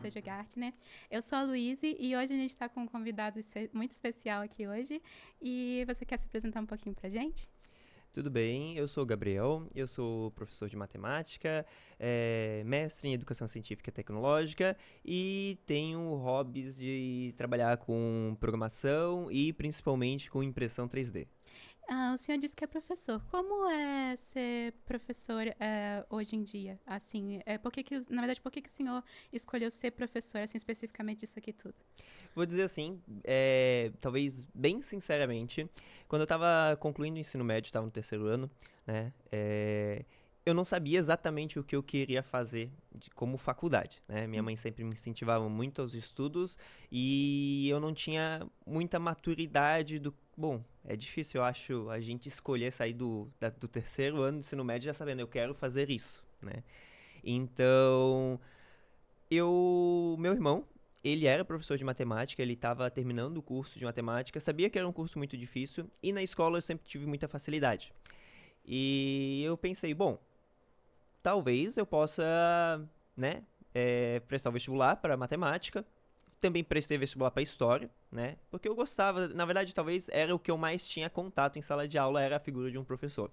Seja Gartner. Eu sou a Luíse e hoje a gente está com um convidado muito especial aqui hoje. E você quer se apresentar um pouquinho pra gente? Tudo bem, eu sou o Gabriel, eu sou professor de matemática, mestre em educação científica e tecnológica e tenho hobbies de trabalhar com programação e principalmente com impressão 3D. O senhor disse que é professor. Como é ser professor hoje em dia? Assim, na verdade, por que o senhor escolheu ser professor, assim, especificamente disso aqui tudo? Vou dizer assim, talvez bem sinceramente, quando eu estava concluindo o ensino médio, estava no terceiro ano, né, eu não sabia exatamente o que eu queria fazer como faculdade, né? Minha mãe sempre me incentivava muito aos estudos e eu não tinha muita maturidade do... Bom, é difícil, eu acho, a gente escolher sair do terceiro ano do ensino médio já sabendo, eu quero fazer isso, né? Então, meu irmão, ele era professor de matemática, ele estava terminando o curso de matemática, sabia que era um curso muito difícil e na escola eu sempre tive muita facilidade. E eu pensei, bom, talvez eu possa, né, prestar o vestibular para matemática. Também prestei vestibular para história, né? Porque eu gostava, na verdade, talvez era o que eu mais tinha contato em sala de aula, era a figura de um professor.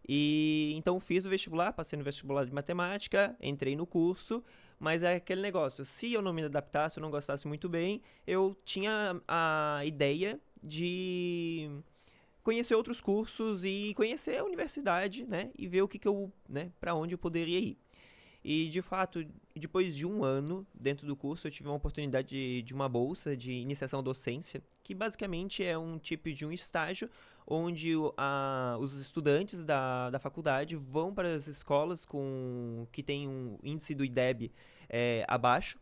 E então fiz o vestibular, passei no vestibular de matemática, entrei no curso, mas é aquele negócio, se eu não me adaptasse, eu não gostasse muito bem, eu tinha a ideia de conhecer outros cursos e conhecer a universidade, né, e ver o que eu, né, para onde eu poderia ir. E, de fato, depois de um ano dentro do curso, eu tive uma oportunidade de uma bolsa de iniciação à docência, que basicamente é um tipo de um estágio onde os estudantes da faculdade vão para as escolas que têm um índice do IDEB abaixo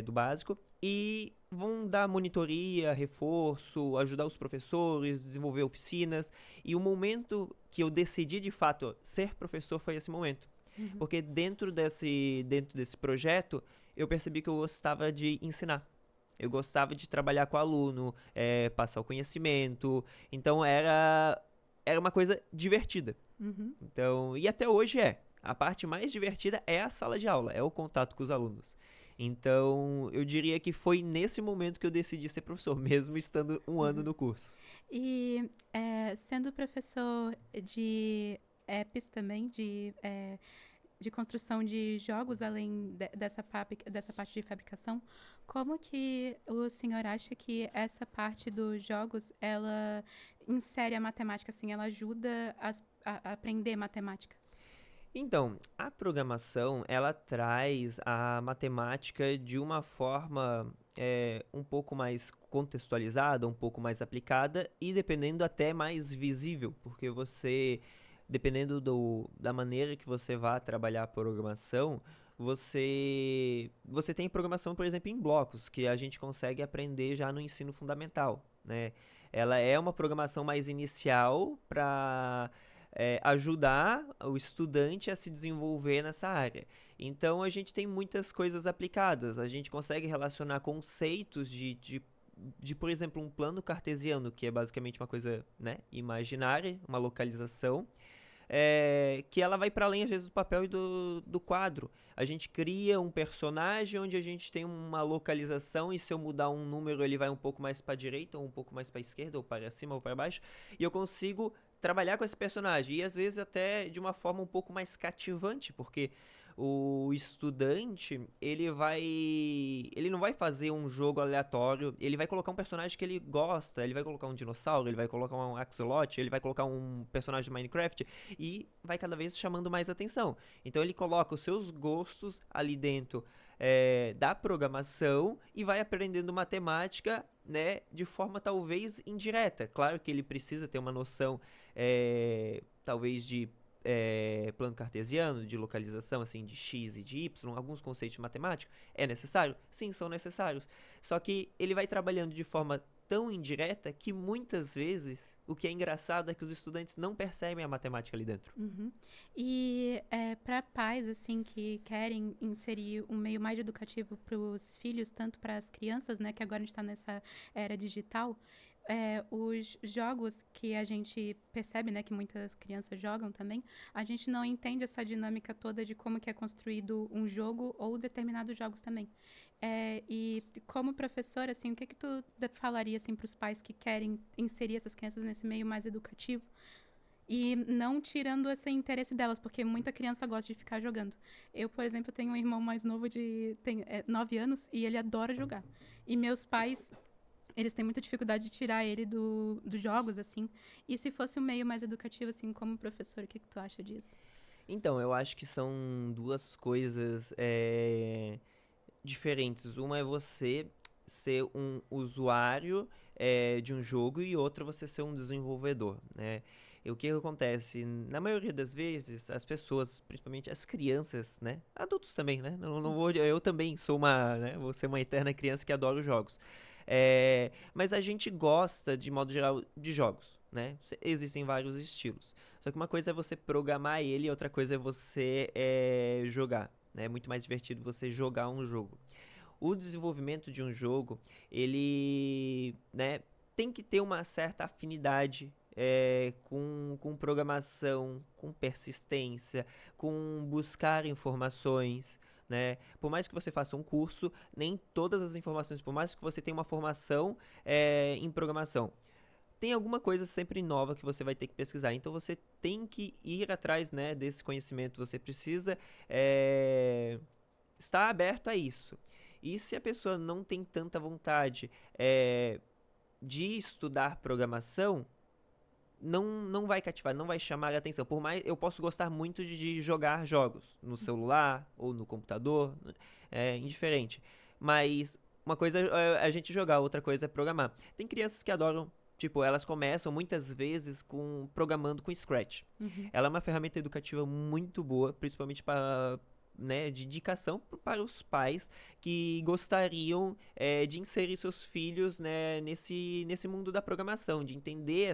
do básico e vão dar monitoria, reforço, ajudar os professores, desenvolver oficinas. E o momento que eu decidi de fato ser professor foi esse momento. Uhum. Porque dentro desse projeto, eu percebi que eu gostava de ensinar. Eu gostava de trabalhar com aluno, passar o conhecimento. Então era uma coisa divertida. Uhum. Então, e até hoje é. A parte mais divertida é a sala de aula, é o contato com os alunos. Então, eu diria que foi nesse momento que eu decidi ser professor, mesmo estando um ano Uhum. no curso. E sendo professor de apps também, de construção de jogos, além dessa parte de fabricação, como que o senhor acha que essa parte dos jogos, ela insere a matemática, assim, ela ajuda a aprender matemática? Então, a programação, ela traz a matemática de uma forma um pouco mais contextualizada, um pouco mais aplicada e dependendo até mais visível, porque dependendo da maneira que você vai trabalhar a programação, você tem programação, por exemplo, em blocos, que a gente consegue aprender já no ensino fundamental, né? Ela é uma programação mais inicial para ajudar o estudante a se desenvolver nessa área. Então a gente tem muitas coisas aplicadas, a gente consegue relacionar conceitos de, por exemplo, um plano cartesiano, que é basicamente uma coisa, né, imaginária, uma localização, que ela vai para além, às vezes, do papel e do quadro. A gente cria um personagem onde a gente tem uma localização e se eu mudar um número ele vai um pouco mais para a direita ou um pouco mais para a esquerda ou para cima ou para baixo e eu consigo trabalhar com esse personagem e às vezes até de uma forma um pouco mais cativante, porque o estudante, ele não vai fazer um jogo aleatório, ele vai colocar um personagem que ele gosta, ele vai colocar um dinossauro, ele vai colocar um axolotl, ele vai colocar um personagem de Minecraft e vai cada vez chamando mais atenção. Então ele coloca os seus gostos ali dentro da programação e vai aprendendo matemática, né, de forma talvez indireta. Claro que ele precisa ter uma noção, talvez de plano cartesiano, de localização, assim, de x e de y, alguns conceitos de matemática, é necessário? Sim, são necessários. Só que ele vai trabalhando de forma tão indireta que muitas vezes o que é engraçado é que os estudantes não percebem a matemática ali dentro. Uhum. E para pais assim que querem inserir um meio mais educativo para os filhos, tanto para as crianças, né, que agora a gente está nessa era digital, os jogos que a gente percebe, né, que muitas crianças jogam também, a gente não entende essa dinâmica toda de como que é construído um jogo ou determinados jogos também. E como professora, assim, o que tu falaria, assim, para os pais que querem inserir essas crianças nesse meio mais educativo e não tirando esse interesse delas, porque muita criança gosta de ficar jogando. Eu, por exemplo, tenho um irmão mais novo tem 9 anos e ele adora jogar. E meus pais, eles têm muita dificuldade de tirar ele dos jogos, assim. E se fosse um meio mais educativo, assim, como professor, o que tu acha disso? Então, eu acho que são duas coisas diferentes. Uma é você ser um usuário de um jogo e outra você ser um desenvolvedor, né? E o que acontece? Na maioria das vezes, as pessoas, principalmente as crianças, né? Adultos também, né? Não vou, eu também sou né? Vou ser uma eterna criança que adora os jogos. Mas a gente gosta, de modo geral, de jogos, né? Existem vários estilos. Só que uma coisa é você programar ele e outra coisa é você jogar. É muito mais divertido você jogar um jogo. O desenvolvimento de um jogo, ele, né, tem que ter uma certa afinidade com programação, com persistência, com buscar informações, né? Por mais que você faça um curso, nem todas as informações, por mais que você tenha uma formação em programação, tem alguma coisa sempre nova que você vai ter que pesquisar. Então você tem que ir atrás, né, desse conhecimento. Você precisa estar aberto a isso. E se a pessoa não tem tanta vontade de estudar programação, não vai cativar, não vai chamar a atenção. Por mais eu posso gostar muito de jogar jogos no celular ou no computador, é indiferente. Mas uma coisa é a gente jogar, outra coisa é programar. Tem crianças que adoram, tipo, elas começam muitas vezes programando com Scratch. Uhum. Ela é uma ferramenta educativa muito boa, principalmente para, né, de indicação para os pais que gostariam de inserir seus filhos, né, nesse mundo da programação, de entender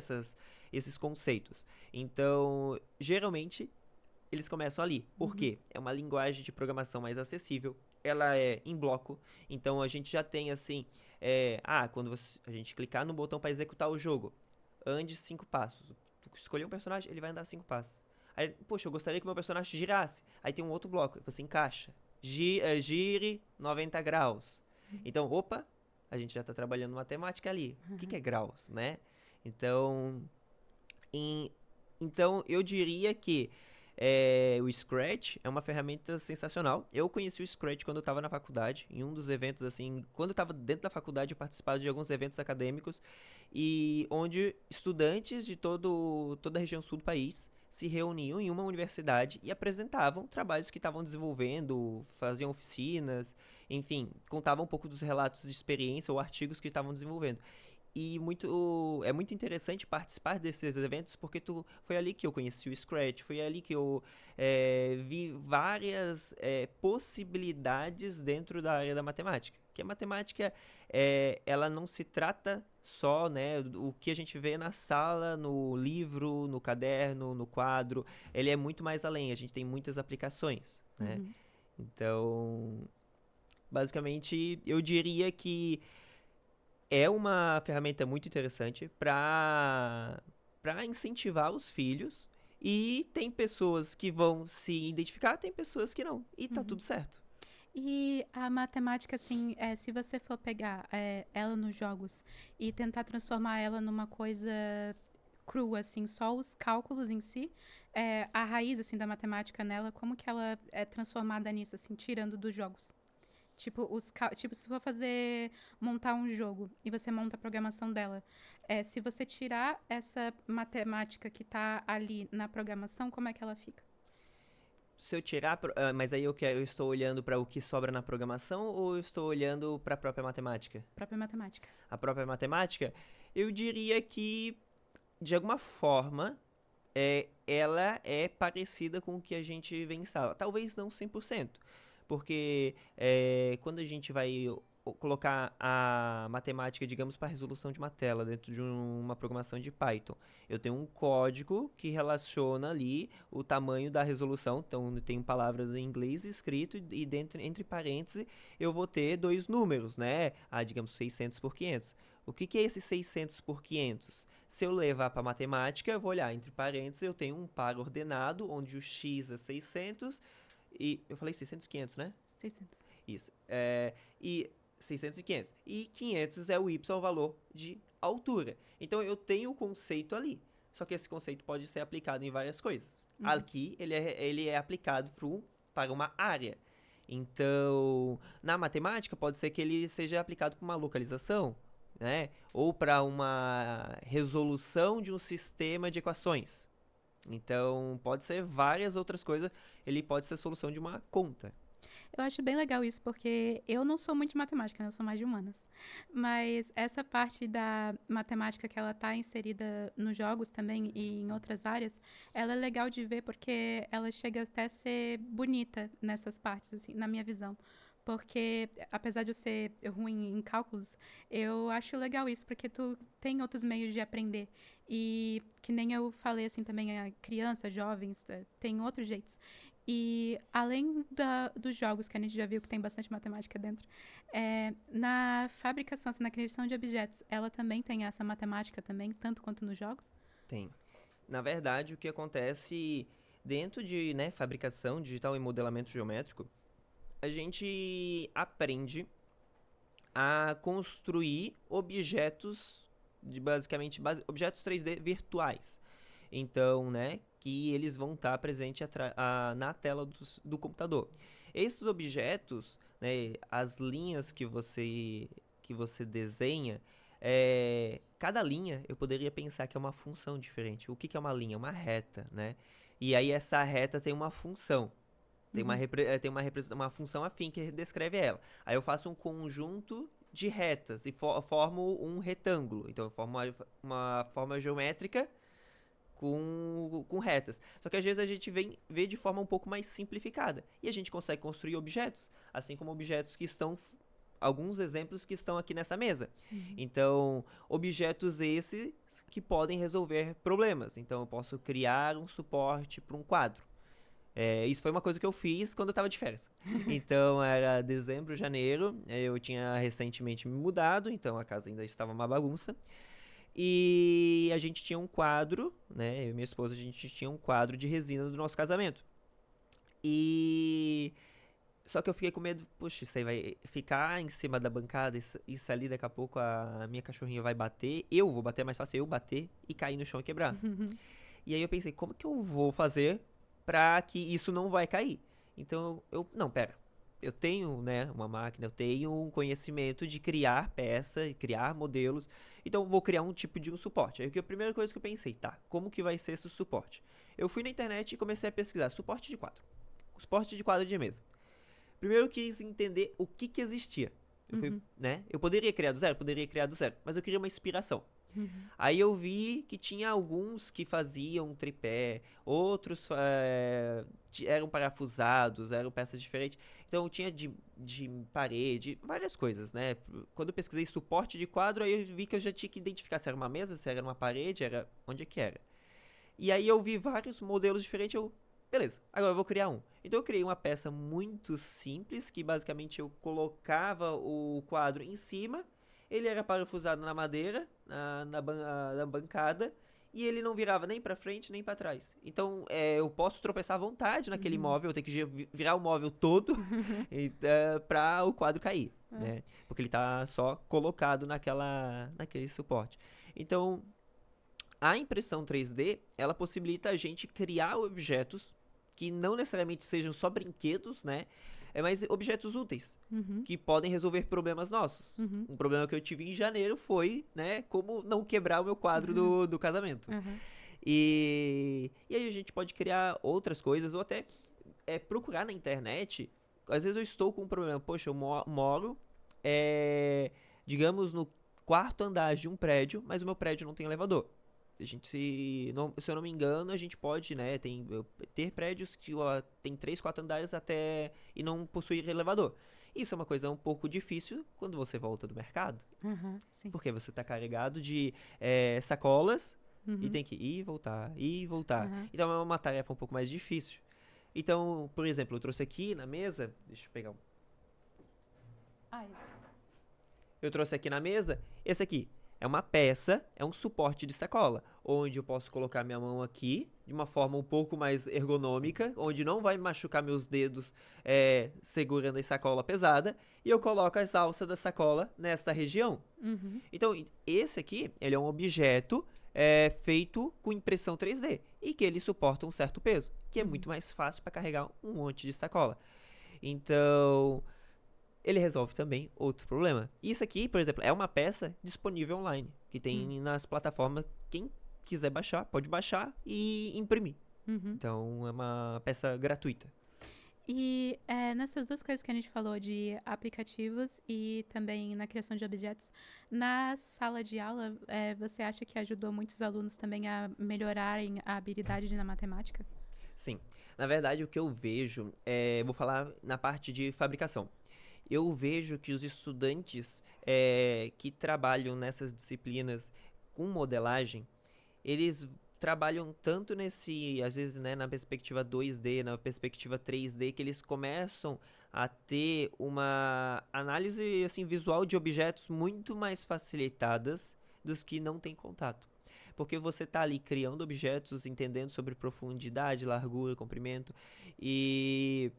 esses conceitos. Então, geralmente, eles começam ali. Por quê? É uma linguagem de programação mais acessível, ela é em bloco, então a gente já tem assim, quando a gente clicar no botão para executar o jogo, ande 5 passos. Tu escolher um personagem, ele vai andar 5 passos. Aí, poxa, eu gostaria que meu personagem girasse. Aí tem um outro bloco, você encaixa. Gire 90 graus. Então, opa, a gente já está trabalhando matemática ali. O que é graus, né? Então, então eu diria que o Scratch é uma ferramenta sensacional. Eu conheci o Scratch quando eu estava na faculdade, em um dos eventos, assim, quando eu estava dentro da faculdade, eu participava de alguns eventos acadêmicos, e onde estudantes de toda a região sul do país se reuniam em uma universidade e apresentavam trabalhos que estavam desenvolvendo, faziam oficinas, enfim, contavam um pouco dos relatos de experiência ou artigos que estavam desenvolvendo. E é muito interessante participar desses eventos, porque foi ali que eu conheci o Scratch, foi ali que eu vi várias possibilidades dentro da área da matemática. Que a matemática, ela não se trata só, né, do que a gente vê na sala, no livro, no caderno, no quadro. Ele é muito mais além, a gente tem muitas aplicações, né? Uhum. Então, basicamente, eu diria que é uma ferramenta muito interessante para incentivar os filhos. E tem pessoas que vão se identificar, tem pessoas que não. E tá tudo certo. E a matemática, assim, se você for pegar ela nos jogos e tentar transformar ela numa coisa crua, assim, só os cálculos em si, a raiz, assim, da matemática nela, como que ela é transformada nisso, assim, tirando dos jogos? Tipo, se for montar um jogo e você monta a programação dela, se você tirar essa matemática que tá ali na programação, como é que ela fica? Se eu tirar, mas aí eu estou olhando para o que sobra na programação ou eu estou olhando para a própria matemática? Própria matemática. A própria matemática, eu diria que, de alguma forma, ela é parecida com o que a gente vê em sala. Talvez não 100%, porque quando a gente vai colocar a matemática, digamos, para a resolução de uma tela dentro de uma programação de Python, eu tenho um código que relaciona ali o tamanho da resolução, então eu tenho palavras em inglês escrito e dentro, entre parênteses eu vou ter dois números, né? Digamos 600 por 500. O que que é esse 600 por 500? Se eu levar para matemática, eu vou olhar entre parênteses, eu tenho um par ordenado, onde o x é 600, e eu falei 600 e 500, né? 600. Isso. E 600 e 500. E 500 é o y, o valor de altura. Então, eu tenho o conceito ali. Só que esse conceito pode ser aplicado em várias coisas. Aqui, ele é aplicado para uma área. Então, na matemática, pode ser que ele seja aplicado para uma localização, né? Ou para uma resolução de um sistema de equações. Então, pode ser várias outras coisas. Ele pode ser solução de uma conta. Eu acho bem legal isso, porque eu não sou muito de matemática, né? Eu sou mais de humanas. Mas essa parte da matemática que ela está inserida nos jogos também e em outras áreas, ela é legal de ver porque ela chega até a ser bonita nessas partes, assim, na minha visão. Porque, apesar de eu ser ruim em cálculos, eu acho legal isso, porque tu tem outros meios de aprender. E, que nem eu falei, assim, também, a criança, jovens, tem outros jeitos. E, além dos jogos, que a gente já viu que tem bastante matemática dentro, na fabricação, assim, na criação de objetos, ela também tem essa matemática também, tanto quanto nos jogos? Tem. Na verdade, o que acontece dentro de, né, fabricação digital e modelamento geométrico, a gente aprende a construir objetos, objetos 3D virtuais. Então, né, que eles vão estar presentes na tela do computador. Esses objetos, né, as linhas que você desenha, cada linha eu poderia pensar que é uma função diferente. O que é uma linha? É uma reta, né? E aí essa reta tem uma função. Tem uma função afim que descreve ela. Aí eu faço um conjunto de retas e formo um retângulo. Então eu formo uma forma geométrica com retas. Só que às vezes a gente vê de forma um pouco mais simplificada. E a gente consegue construir objetos, assim como objetos que estão... Alguns exemplos que estão aqui nessa mesa. Então, objetos esses que podem resolver problemas. Então, eu posso criar um suporte para um quadro. Isso foi uma coisa que eu fiz quando eu estava de férias. Então, era dezembro, janeiro. Eu tinha recentemente me mudado, então a casa ainda estava uma bagunça. E a gente tinha um quadro, né? Eu e minha esposa, a gente tinha um quadro de resina do nosso casamento. Só que eu fiquei com medo, puxa, isso aí vai ficar em cima da bancada, isso ali daqui a pouco a minha cachorrinha vai bater, eu vou bater, é mais fácil eu bater e cair no chão e quebrar. E aí eu pensei, como que eu vou fazer pra que isso não vai cair? Então não, pera, eu tenho, né, uma máquina, eu tenho um conhecimento de criar peça, criar modelos, então eu vou criar um tipo de um suporte. Aí a primeira coisa que eu pensei, tá, como que vai ser esse suporte? Eu fui na internet e comecei a pesquisar suporte de quadro de mesa. Primeiro eu quis entender o que existia. Eu poderia criar do zero, mas eu queria uma inspiração. Aí eu vi que tinha alguns que faziam tripé, outros eram parafusados, eram peças diferentes. Então tinha de parede, várias coisas, né? Quando eu pesquisei suporte de quadro, aí eu vi que eu já tinha que identificar se era uma mesa, se era uma parede, era onde é que era. E aí eu vi vários modelos diferentes, beleza, agora eu vou criar um. Então eu criei uma peça muito simples, que basicamente eu colocava o quadro em cima, ele era parafusado na madeira, na bancada, e ele não virava nem pra frente, nem pra trás. Então eu posso tropeçar à vontade naquele móvel, eu tenho que virar o móvel todo pra o quadro cair, né? Porque ele tá só colocado naquele suporte. Então, a impressão 3D, ela possibilita a gente criar objetos que não necessariamente sejam só brinquedos, né? Mas objetos úteis, que podem resolver problemas nossos. Um problema que eu tive em janeiro foi, né, como não quebrar o meu quadro do casamento. E aí a gente pode criar outras coisas, ou até procurar na internet. Às vezes eu estou com um problema, poxa, eu moro, digamos, no quarto andar de um prédio, mas o meu prédio não tem elevador. Se eu não me engano, a gente pode, né, ter prédios que tem 3, 4 andares até e não possuir elevador. Isso é uma coisa um pouco difícil quando você volta do mercado. Sim. Porque você está carregado de sacolas e tem que ir e voltar, ir e voltar. Então é uma tarefa um pouco mais difícil. Então, por exemplo, eu trouxe aqui na mesa, deixa eu pegar um. eu trouxe aqui na mesa, esse aqui é uma peça, é um suporte de sacola, onde eu posso colocar minha mão aqui, de uma forma um pouco mais ergonômica, onde não vai machucar meus dedos segurando a sacola pesada, e eu coloco as alças da sacola nessa região. Uhum. Então, esse aqui, ele é um objeto feito com impressão 3D, e que ele suporta um certo peso, que é muito mais fácil para carregar um monte de sacola. Então, ele resolve também outro problema. Isso aqui, por exemplo, é uma peça disponível online, que tem nas plataformas. Quem quiser baixar, pode baixar e imprimir. Uhum. Então, é uma peça gratuita. E nessas duas coisas que a gente falou de aplicativos e também na criação de objetos, na sala de aula, você acha que ajudou muitos alunos também a melhorarem a habilidade na matemática? Sim. Na verdade, o que eu vejo, vou falar na parte de fabricação. Eu vejo que os estudantes que trabalham nessas disciplinas com modelagem, eles trabalham tanto às vezes, né, na perspectiva 2D, na perspectiva 3D, que eles começam a ter uma análise assim, visual de objetos muito mais facilitadas dos que não têm contato. Porque você está ali criando objetos, entendendo sobre profundidade, largura, comprimento, e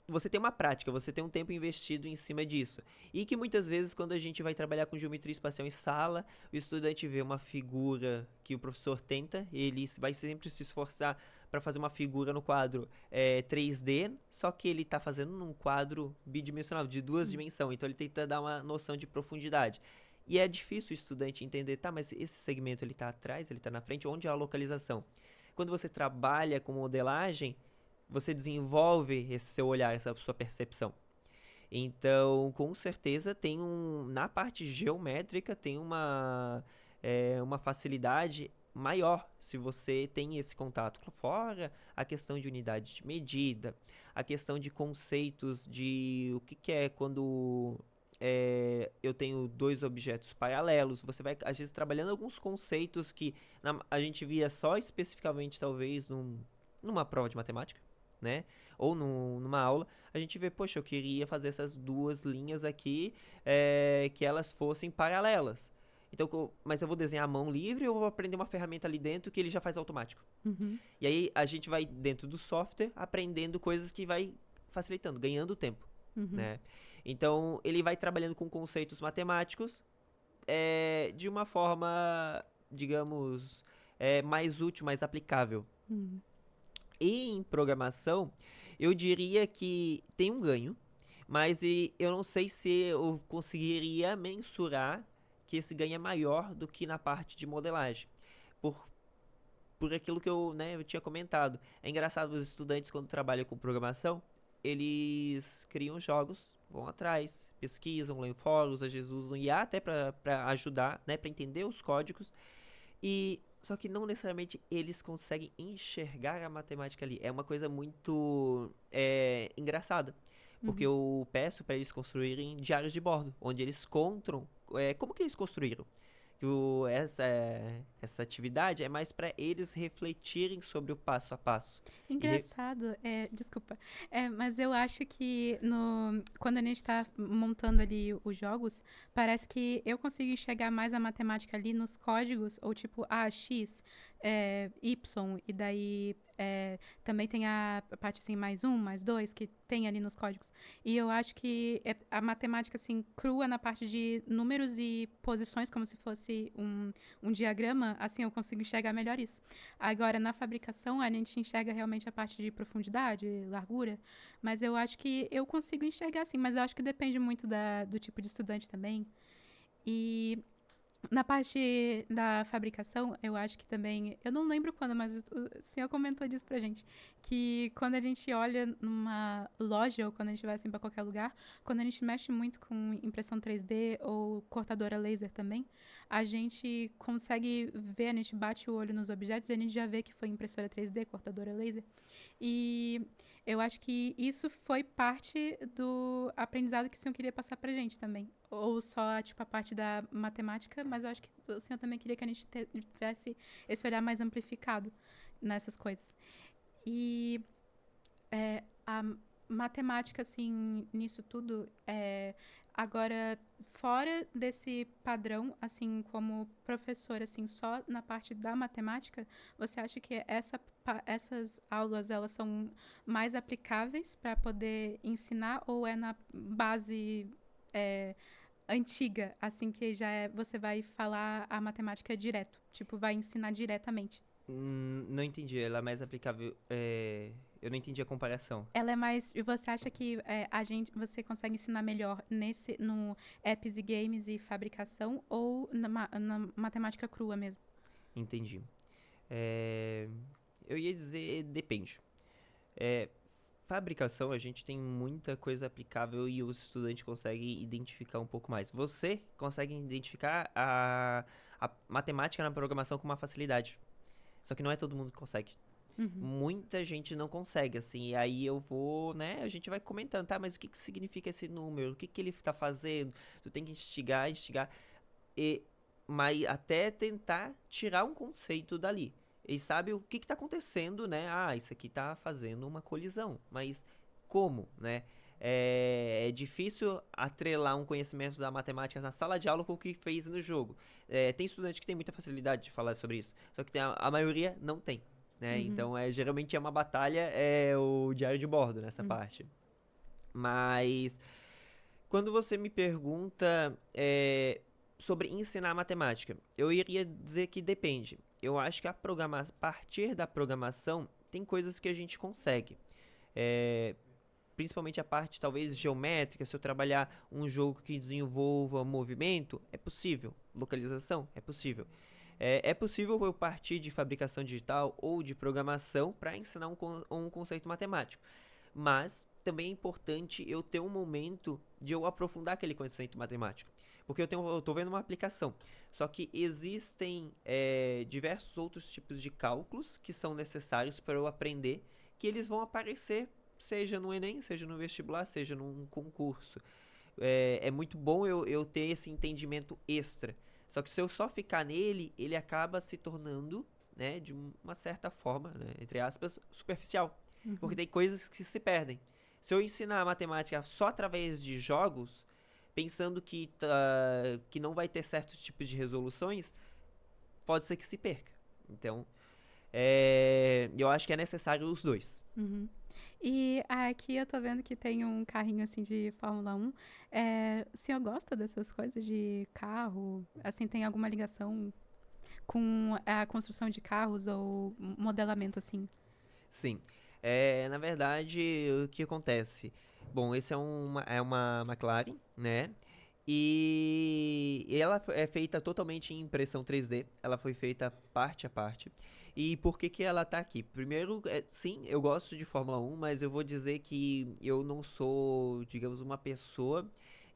você tem uma prática, você tem um tempo investido em cima disso. E que muitas vezes, quando a gente vai trabalhar com geometria espacial em sala, o estudante vê uma figura que o professor tenta, ele vai sempre se esforçar para fazer uma figura no quadro 3D, só que ele está fazendo num quadro bidimensional, de duas dimensões, então ele tenta dar uma noção de profundidade. E é difícil o estudante entender, tá, mas esse segmento ele está atrás, ele está na frente, onde é a localização? Quando você trabalha com modelagem, você desenvolve esse seu olhar, essa sua percepção. Então, com certeza, na parte geométrica, tem uma facilidade maior se você tem esse contato. Fora a questão de unidade de medida, a questão de conceitos de o que é quando eu tenho dois objetos paralelos. Você vai, às vezes, trabalhando alguns conceitos que a gente via só especificamente, talvez, numa prova de matemática, né? Ou numa aula, a gente vê, poxa, eu queria fazer essas duas linhas aqui, que elas fossem paralelas. Então, mas eu vou desenhar a mão livre ou eu vou aprender uma ferramenta ali dentro que ele já faz automático? Uhum. E aí a gente vai dentro do software aprendendo coisas que vai facilitando, ganhando tempo, né? Então, ele vai trabalhando com conceitos matemáticos de uma forma, digamos, mais útil, mais aplicável. E em programação, eu diria que tem um ganho, mas eu não sei se eu conseguiria mensurar que esse ganho é maior do que na parte de modelagem. Por aquilo que eu tinha comentado. É engraçado, os estudantes, quando trabalham com programação, eles criam jogos, vão atrás, pesquisam, leem fóruns, às vezes usam IA até para ajudar, né, para entender os códigos. Só que não necessariamente eles conseguem enxergar a matemática ali. É uma coisa muito engraçada. Porque eu peço para eles construírem diários de bordo, onde eles contam como que eles construíram. Essa atividade é mais para eles refletirem sobre o passo a passo. Engraçado, desculpa, mas eu acho que quando a gente está montando ali os jogos, parece que eu consigo enxergar mais a matemática ali nos códigos, ou tipo, X, Y, e daí também tem a parte assim, mais um, mais dois, que tem ali nos códigos. E eu acho que a matemática assim, crua na parte de números e posições, como se fosse um diagrama, assim, eu consigo enxergar melhor isso. Agora, na fabricação, a gente enxerga realmente a parte de profundidade, largura, mas eu acho que eu consigo enxergar assim, mas eu acho que depende muito do tipo de estudante também. E na parte da fabricação, eu acho que também, eu não lembro quando, mas o senhor comentou disso pra gente, que quando a gente olha numa loja ou quando a gente vai assim pra qualquer lugar, quando a gente mexe muito com impressão 3D ou cortadora laser também, a gente consegue ver, a gente bate o olho nos objetos e a gente já vê que foi impressora 3D, cortadora laser. E eu acho que isso foi parte do aprendizado que o senhor queria passar pra gente também. Ou só, tipo, a parte da matemática, mas eu acho que o senhor também queria que a gente tivesse esse olhar mais amplificado nessas coisas. E a matemática, assim, nisso tudo, agora, fora desse padrão, assim, como professor, assim, só na parte da matemática, você acha que essas aulas, elas são mais aplicáveis para poder ensinar ou é na base é, antiga, assim, que você vai falar a matemática direto, tipo, vai ensinar diretamente? Não entendi, ela é mais aplicável. Eu não entendi a comparação. Ela é mais. E você acha que você consegue ensinar melhor no apps e games e fabricação ou na matemática crua mesmo? Entendi. É, eu ia dizer, depende. É, fabricação, a gente tem muita coisa aplicável e os estudantes conseguem identificar um pouco mais. Você consegue identificar a matemática na programação com uma facilidade. Só que não é todo mundo que consegue. Uhum, Muita gente não consegue, assim, e aí eu vou, né, a gente vai comentando, tá, mas o que que significa esse número? O que que ele tá fazendo? Tu tem que instigar, e, mas até tentar tirar um conceito dali. E sabe o que que tá acontecendo, né? Ah, isso aqui tá fazendo uma colisão, mas como, né? É difícil atrelar um conhecimento da matemática na sala de aula com o que fez no jogo. Tem estudante que tem muita facilidade de falar sobre isso, só que a maioria não tem, né? uhum, Então, geralmente é uma batalha, o diário de bordo nessa uhum, parte. Mas quando você me pergunta sobre ensinar matemática, eu iria dizer que depende. Eu acho que a partir da programação tem coisas que a gente consegue. É, principalmente a parte talvez geométrica, se eu trabalhar um jogo que desenvolva movimento, é possível. Localização, é possível. É possível eu partir de fabricação digital ou de programação para ensinar um conceito matemático. Mas também é importante eu ter um momento de eu aprofundar aquele conhecimento matemático. Porque eu tô vendo uma aplicação. Só que existem diversos outros tipos de cálculos que são necessários para eu aprender, que eles vão aparecer, seja no Enem, seja no vestibular, seja num concurso. É muito bom eu ter esse entendimento extra. Só que se eu só ficar nele, ele acaba se tornando, né, de uma certa forma, né, entre aspas, superficial. Porque uhum, tem coisas que se perdem. Se eu ensinar a matemática só através de jogos, pensando que não vai ter certos tipos de resoluções, pode ser que se perca. Então, eu acho que é necessário os dois. uhum. E aqui eu tô vendo que tem um carrinho assim de Fórmula 1. O senhor gosta dessas coisas de carro? Assim, tem alguma ligação com a construção de carros ou modelamento assim? Sim. Na verdade, o que acontece? Bom, esse é uma McLaren, né? E ela é feita totalmente em impressão 3D. Ela foi feita parte a parte. E por que que ela tá aqui? Primeiro, sim, eu gosto de Fórmula 1, mas eu vou dizer que eu não sou, digamos, uma pessoa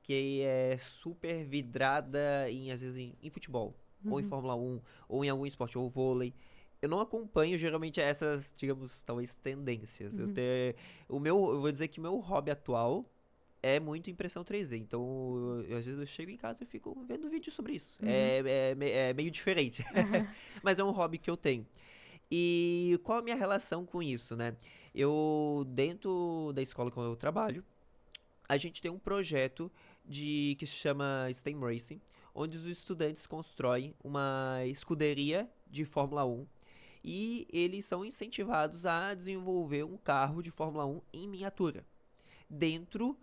que é super vidrada às vezes, em futebol, ou em Uhum, Fórmula 1, ou em algum esporte, ou vôlei. Eu não acompanho geralmente essas, digamos, talvez tendências. uhum, Eu vou dizer que o meu hobby atual é muito impressão 3D. Então, às vezes eu chego em casa e fico vendo vídeo sobre isso. uhum, É meio diferente. Mas é um hobby que eu tenho. E qual a minha relação com isso, né? Dentro da escola que eu trabalho, a gente tem um projeto que se chama STEM Racing, onde os estudantes constroem uma escuderia de Fórmula 1 e eles são incentivados a desenvolver um carro de Fórmula 1 em miniatura dentro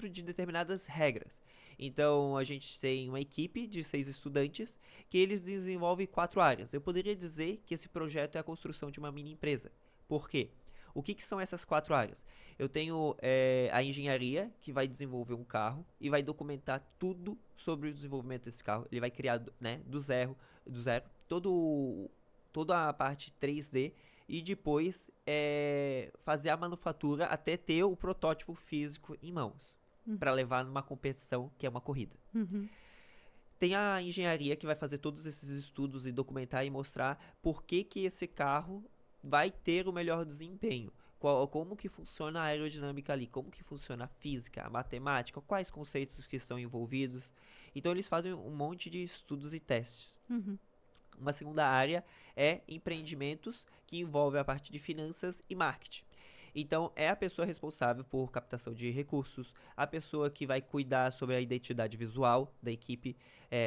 de determinadas regras. Então a gente tem uma equipe de 6 estudantes que eles desenvolvem 4 áreas. Eu poderia dizer que esse projeto é a construção de uma mini empresa. Por quê? O que são essas 4 áreas? Eu tenho a engenharia, que vai desenvolver um carro e vai documentar tudo sobre o desenvolvimento desse carro. Ele vai criar, né, do zero toda a parte 3D e depois fazer a manufatura até ter o protótipo físico em mãos uhum, para levar numa competição que é uma corrida. uhum, Tem a engenharia que vai fazer todos esses estudos e documentar e mostrar por que que esse carro vai ter o melhor desempenho. Como que funciona a aerodinâmica ali, como que funciona a física, a matemática, quais conceitos que estão envolvidos. Então eles fazem um monte de estudos e testes. uhum. Uma segunda área é empreendimentos, que envolve a parte de finanças e marketing. Então, é a pessoa responsável por captação de recursos, a pessoa que vai cuidar sobre a identidade visual da equipe,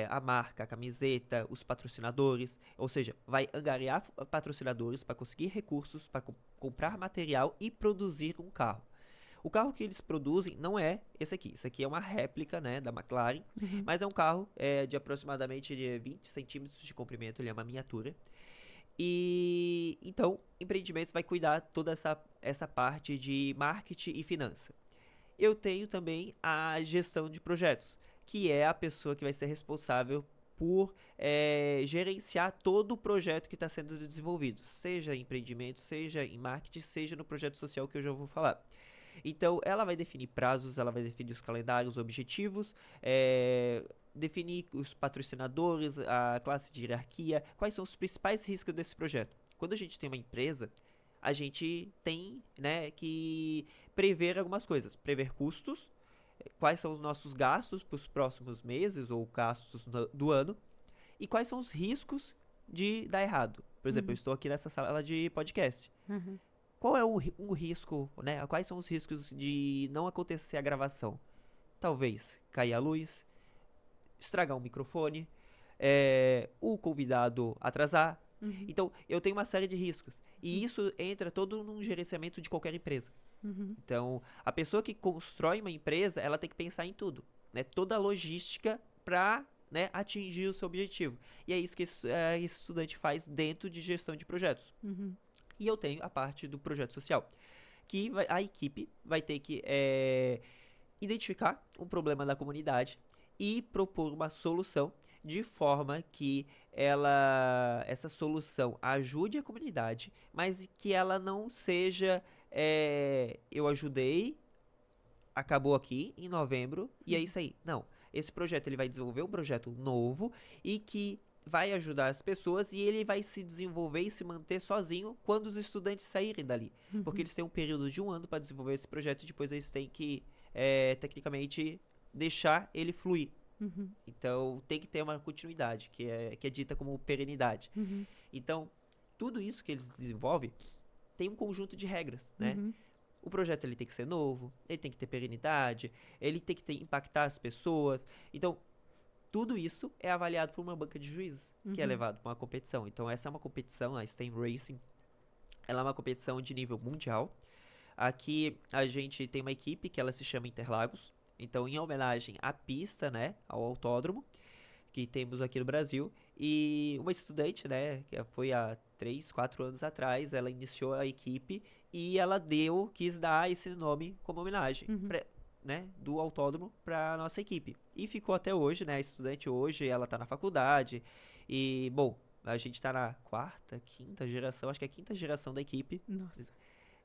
a marca, a camiseta, os patrocinadores, ou seja, vai angariar patrocinadores para conseguir recursos, para comprar material e produzir um carro. O carro que eles produzem não é esse aqui. Esse aqui é uma réplica, né, da McLaren, mas é um carro de aproximadamente 20 centímetros de comprimento, ele é uma miniatura. E então, empreendimentos vai cuidar toda essa parte de marketing e finança. Eu tenho também a gestão de projetos, que é a pessoa que vai ser responsável por gerenciar todo o projeto que está sendo desenvolvido, seja em empreendimento, seja em marketing, seja no projeto social que eu já vou falar. Então, ela vai definir prazos, ela vai definir os calendários, objetivos, definir os patrocinadores, a classe de hierarquia, quais são os principais riscos desse projeto. Quando a gente tem uma empresa, a gente tem, né, que prever algumas coisas, prever custos, quais são os nossos gastos para os próximos meses ou gastos do ano, e quais são os riscos de dar errado. Por exemplo, eu estou aqui nessa sala de podcast. Qual é um risco, né? Quais são os riscos de não acontecer a gravação? Talvez cair a luz, estragar um microfone, o convidado atrasar. Então, eu tenho uma série de riscos. E isso entra todo num gerenciamento de qualquer empresa. Então, a pessoa que constrói uma empresa, ela tem que pensar em tudo, né? Toda a logística para, né, atingir o seu objetivo. E é isso que esse estudante faz dentro de gestão de projetos. E eu tenho a parte do projeto social, que a equipe vai ter que identificar um problema da comunidade e propor uma solução de forma que essa solução ajude a comunidade, mas que ela não seja eu ajudei, acabou aqui em novembro e é isso aí. Não, esse projeto ele vai desenvolver um projeto novo e que vai ajudar as pessoas e ele vai se desenvolver e se manter sozinho quando os estudantes saírem dali. Porque eles têm um período de 1 ano para desenvolver esse projeto e depois eles têm que, tecnicamente, deixar ele fluir. Então, tem que ter uma continuidade, que é dita como perenidade. Então, tudo isso que eles desenvolvem tem um conjunto de regras, né? O projeto ele tem que ser novo, ele tem que ter perenidade, ele tem que impactar as pessoas. Então, tudo isso é avaliado por uma banca de juízes, que é levado para uma competição. Então, essa é uma competição, a STEM Racing, ela é uma competição de nível mundial. Aqui, a gente tem uma equipe que ela se chama Interlagos. Então, em homenagem à pista, né, ao autódromo, que temos aqui no Brasil. E uma estudante, né, que foi há 3, 4 anos atrás, ela iniciou a equipe e ela quis dar esse nome como homenagem, né, do autódromo para nossa equipe. E ficou até hoje, né, a estudante hoje, ela tá na faculdade e, bom, a gente tá na 4ª, 5ª geração, acho que é a 5ª geração da equipe. Nossa.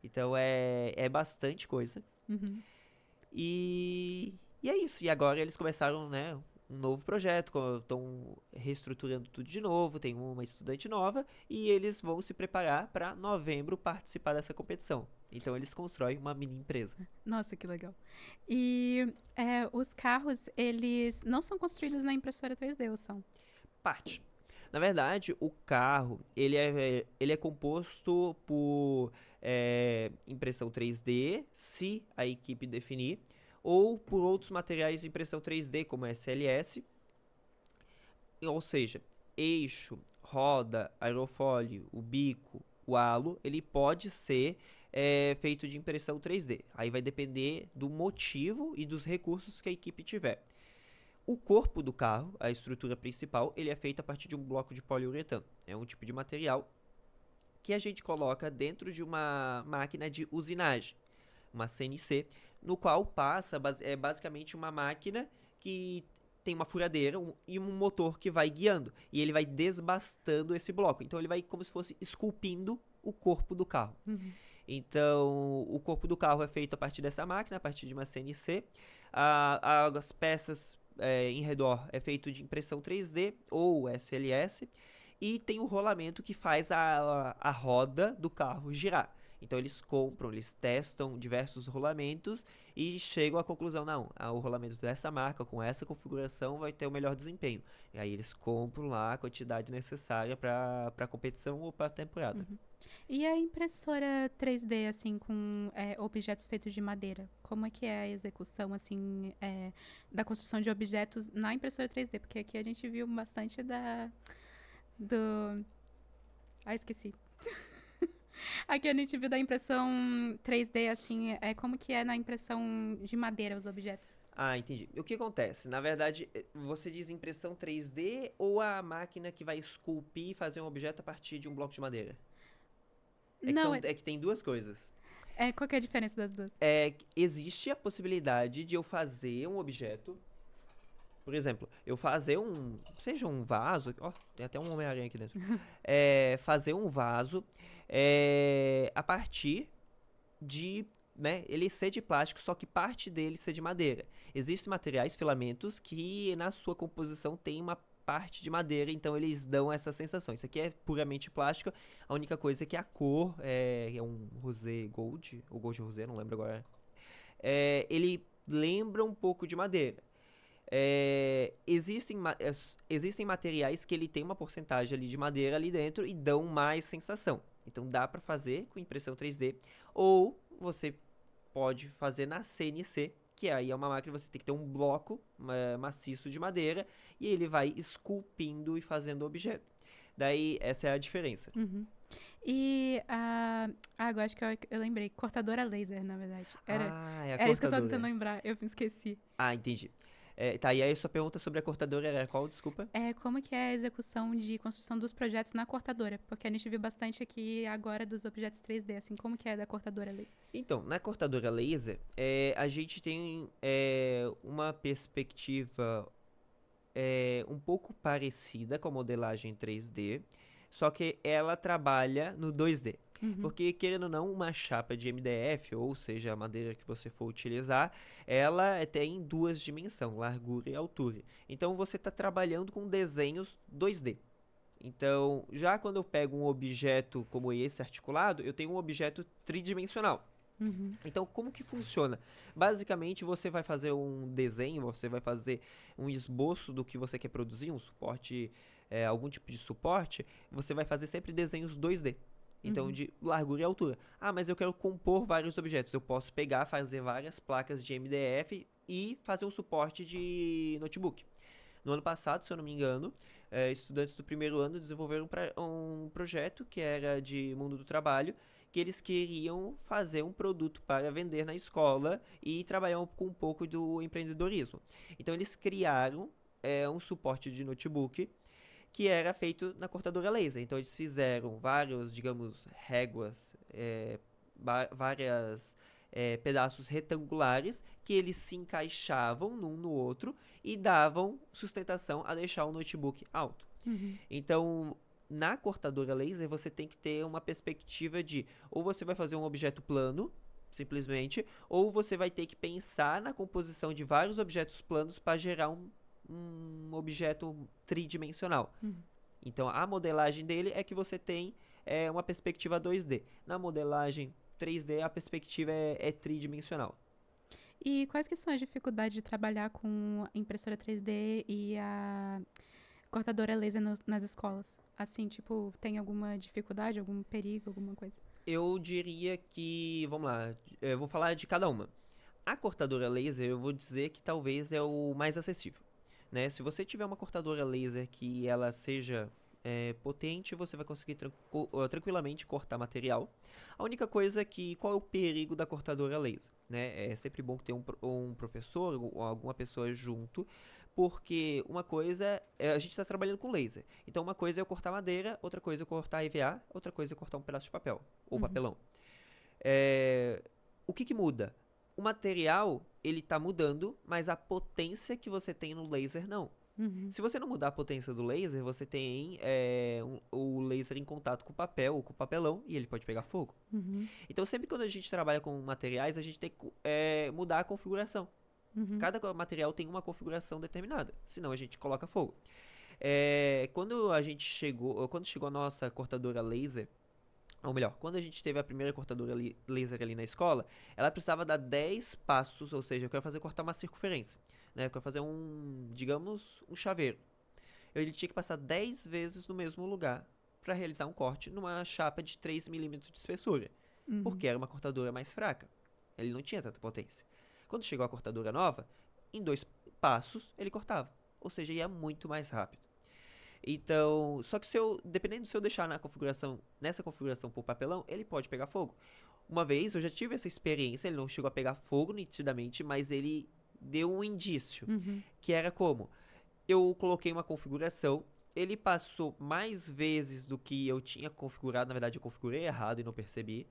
Então é bastante coisa. E é isso. E agora eles começaram, né, um novo projeto, estão reestruturando tudo de novo, tem uma estudante nova e eles vão se preparar para novembro participar dessa competição. Então eles constroem uma mini empresa. Nossa, que legal. E os carros, eles não são construídos na impressora 3D, ou são? Parte. Na verdade, o carro, ele é composto por impressão 3D, se a equipe definir, ou por outros materiais de impressão 3D, como SLS, ou seja, eixo, roda, aerofólio, o bico, o halo, ele pode ser feito de impressão 3D. Aí vai depender do motivo e dos recursos que a equipe tiver. O corpo do carro, a estrutura principal, ele é feito a partir de um bloco de poliuretano. É um tipo de material que a gente coloca dentro de uma máquina de usinagem, uma CNC, no qual passa basicamente uma máquina que tem uma furadeira e um motor que vai guiando. E ele vai desbastando esse bloco. Então ele vai como se fosse esculpindo o corpo do carro. Então o corpo do carro é feito a partir dessa máquina, a partir de uma CNC. As peças em redor é feito de impressão 3D ou SLS. E tem o rolamento que faz a roda do carro girar. Então eles compram, eles testam diversos rolamentos e chegam à conclusão, não, o rolamento dessa marca com essa configuração vai ter o melhor desempenho. E aí eles compram lá a quantidade necessária para a competição ou para a temporada. E a impressora 3D, assim, com objetos feitos de madeira? Como é que é a execução, assim, da construção de objetos na impressora 3D? Porque aqui a gente viu bastante do... Ah, esqueci. Aqui a gente viu da impressão 3D, assim, como que é na impressão de madeira os objetos? Ah, entendi. O que acontece? Na verdade, você diz impressão 3D ou a máquina que vai esculpir e fazer um objeto a partir de um bloco de madeira? Não, É que tem duas coisas. qual que é a diferença das duas? Existe a possibilidade de eu fazer um objeto, por exemplo, eu fazer seja um vaso, ó, tem até um Homem-Aranha aqui dentro, fazer um vaso a partir de, né, ele ser de plástico, só que parte dele ser de madeira. Existem materiais, filamentos, que na sua composição tem uma parte de madeira, então eles dão essa sensação. Isso aqui é puramente plástico, a única coisa é que a cor é um rosé gold, ou gold rosé, não lembro agora. Ele lembra um pouco de madeira. Existem materiais que ele tem uma porcentagem ali de madeira ali dentro e dão mais sensação. Então dá para fazer com impressão 3D, ou você pode fazer na CNC, que aí é uma máquina que você tem que ter um bloco maciço de madeira e ele vai esculpindo e fazendo o objeto. Daí, essa é a diferença. E agora acho que eu lembrei. Cortadora laser, na verdade. É a Era isso que eu tava cortadora. tentando lembrar. Eu me esqueci. Ah, entendi. Tá, e aí a sua pergunta sobre a cortadora era qual, desculpa? Como que é a execução de construção dos projetos na cortadora? Porque a gente viu bastante aqui agora dos objetos 3D, assim, como que é da cortadora laser? Então, na cortadora laser, a gente tem uma perspectiva um pouco parecida com a modelagem 3D, só que ela trabalha no 2D. Porque, querendo ou não, uma chapa de MDF, ou seja, a madeira que você for utilizar, ela tem duas dimensões, largura e altura. Então, você está trabalhando com desenhos 2D. Então, já quando eu pego um objeto como esse articulado, eu tenho um objeto tridimensional. Então, como que funciona? Basicamente, você vai fazer um desenho, você vai fazer um esboço do que você quer produzir, um suporte, algum tipo de suporte, você vai fazer sempre desenhos 2D. Então, de largura e altura. Ah, mas eu quero compor vários objetos. Eu posso pegar, fazer várias placas de MDF e fazer um suporte de notebook. No ano passado, se eu não me engano, estudantes do primeiro ano desenvolveram um projeto que era de mundo do trabalho, que eles queriam fazer um produto para vender na escola e trabalhar com um pouco do empreendedorismo. Então, eles criaram um suporte de notebook que era feito na cortadora laser. Então, eles fizeram vários, digamos, réguas, várias pedaços retangulares que eles se encaixavam num no outro e davam sustentação a deixar o notebook alto. Então, na cortadora laser, você tem que ter uma perspectiva de ou você vai fazer um objeto plano, simplesmente, ou você vai ter que pensar na composição de vários objetos planos para gerar um objeto tridimensional. Então, a modelagem dele é que você tem uma perspectiva 2D. Na modelagem 3D, a perspectiva é tridimensional. E quais que são as dificuldades de trabalhar com a impressora 3D e a cortadora laser nas escolas? Assim, tipo, tem alguma dificuldade, algum perigo, alguma coisa? Eu diria que, vamos lá, eu vou falar de cada uma. A cortadora laser, eu vou dizer que talvez é o mais acessível, né? Se você tiver uma cortadora laser que ela seja potente, você vai conseguir tranquilamente cortar material. A única coisa é que, qual é o perigo da cortadora laser, né? É sempre bom ter um professor ou alguma pessoa junto, porque uma coisa a gente está trabalhando com laser. Então, uma coisa é eu cortar madeira, outra coisa é eu cortar EVA, outra coisa é eu cortar um pedaço de papel ou papelão. O que muda? O material, ele tá mudando, mas a potência que você tem no laser, não. Se você não mudar a potência do laser, você tem o laser em contato com o papel ou com o papelão e ele pode pegar fogo. Então, sempre quando a gente trabalha com materiais, a gente tem que mudar a configuração. Cada material tem uma configuração determinada, senão a gente coloca fogo. Quando chegou a nossa cortadora laser, ou melhor, quando a gente teve a primeira cortadora laser ali na escola, ela precisava dar 10 passos, ou seja, eu quero fazer cortar uma circunferência, né? Eu quero fazer digamos, um chaveiro. Ele tinha que passar 10 vezes no mesmo lugar para realizar um corte numa chapa de 3 milímetros de espessura, Uhum. porque era uma cortadora mais fraca. Ele não tinha tanta potência. Quando chegou a cortadora nova, em 2 passos ele cortava, ou seja, ia muito mais rápido. Então, só que dependendo se eu deixar nessa configuração por papelão, ele pode pegar fogo. Uma vez eu já tive essa experiência, ele não chegou a pegar fogo nitidamente, mas ele deu um indício, Uhum. que era como eu coloquei uma configuração, ele passou mais vezes do que eu tinha configurado, na verdade eu configurei errado e não percebi.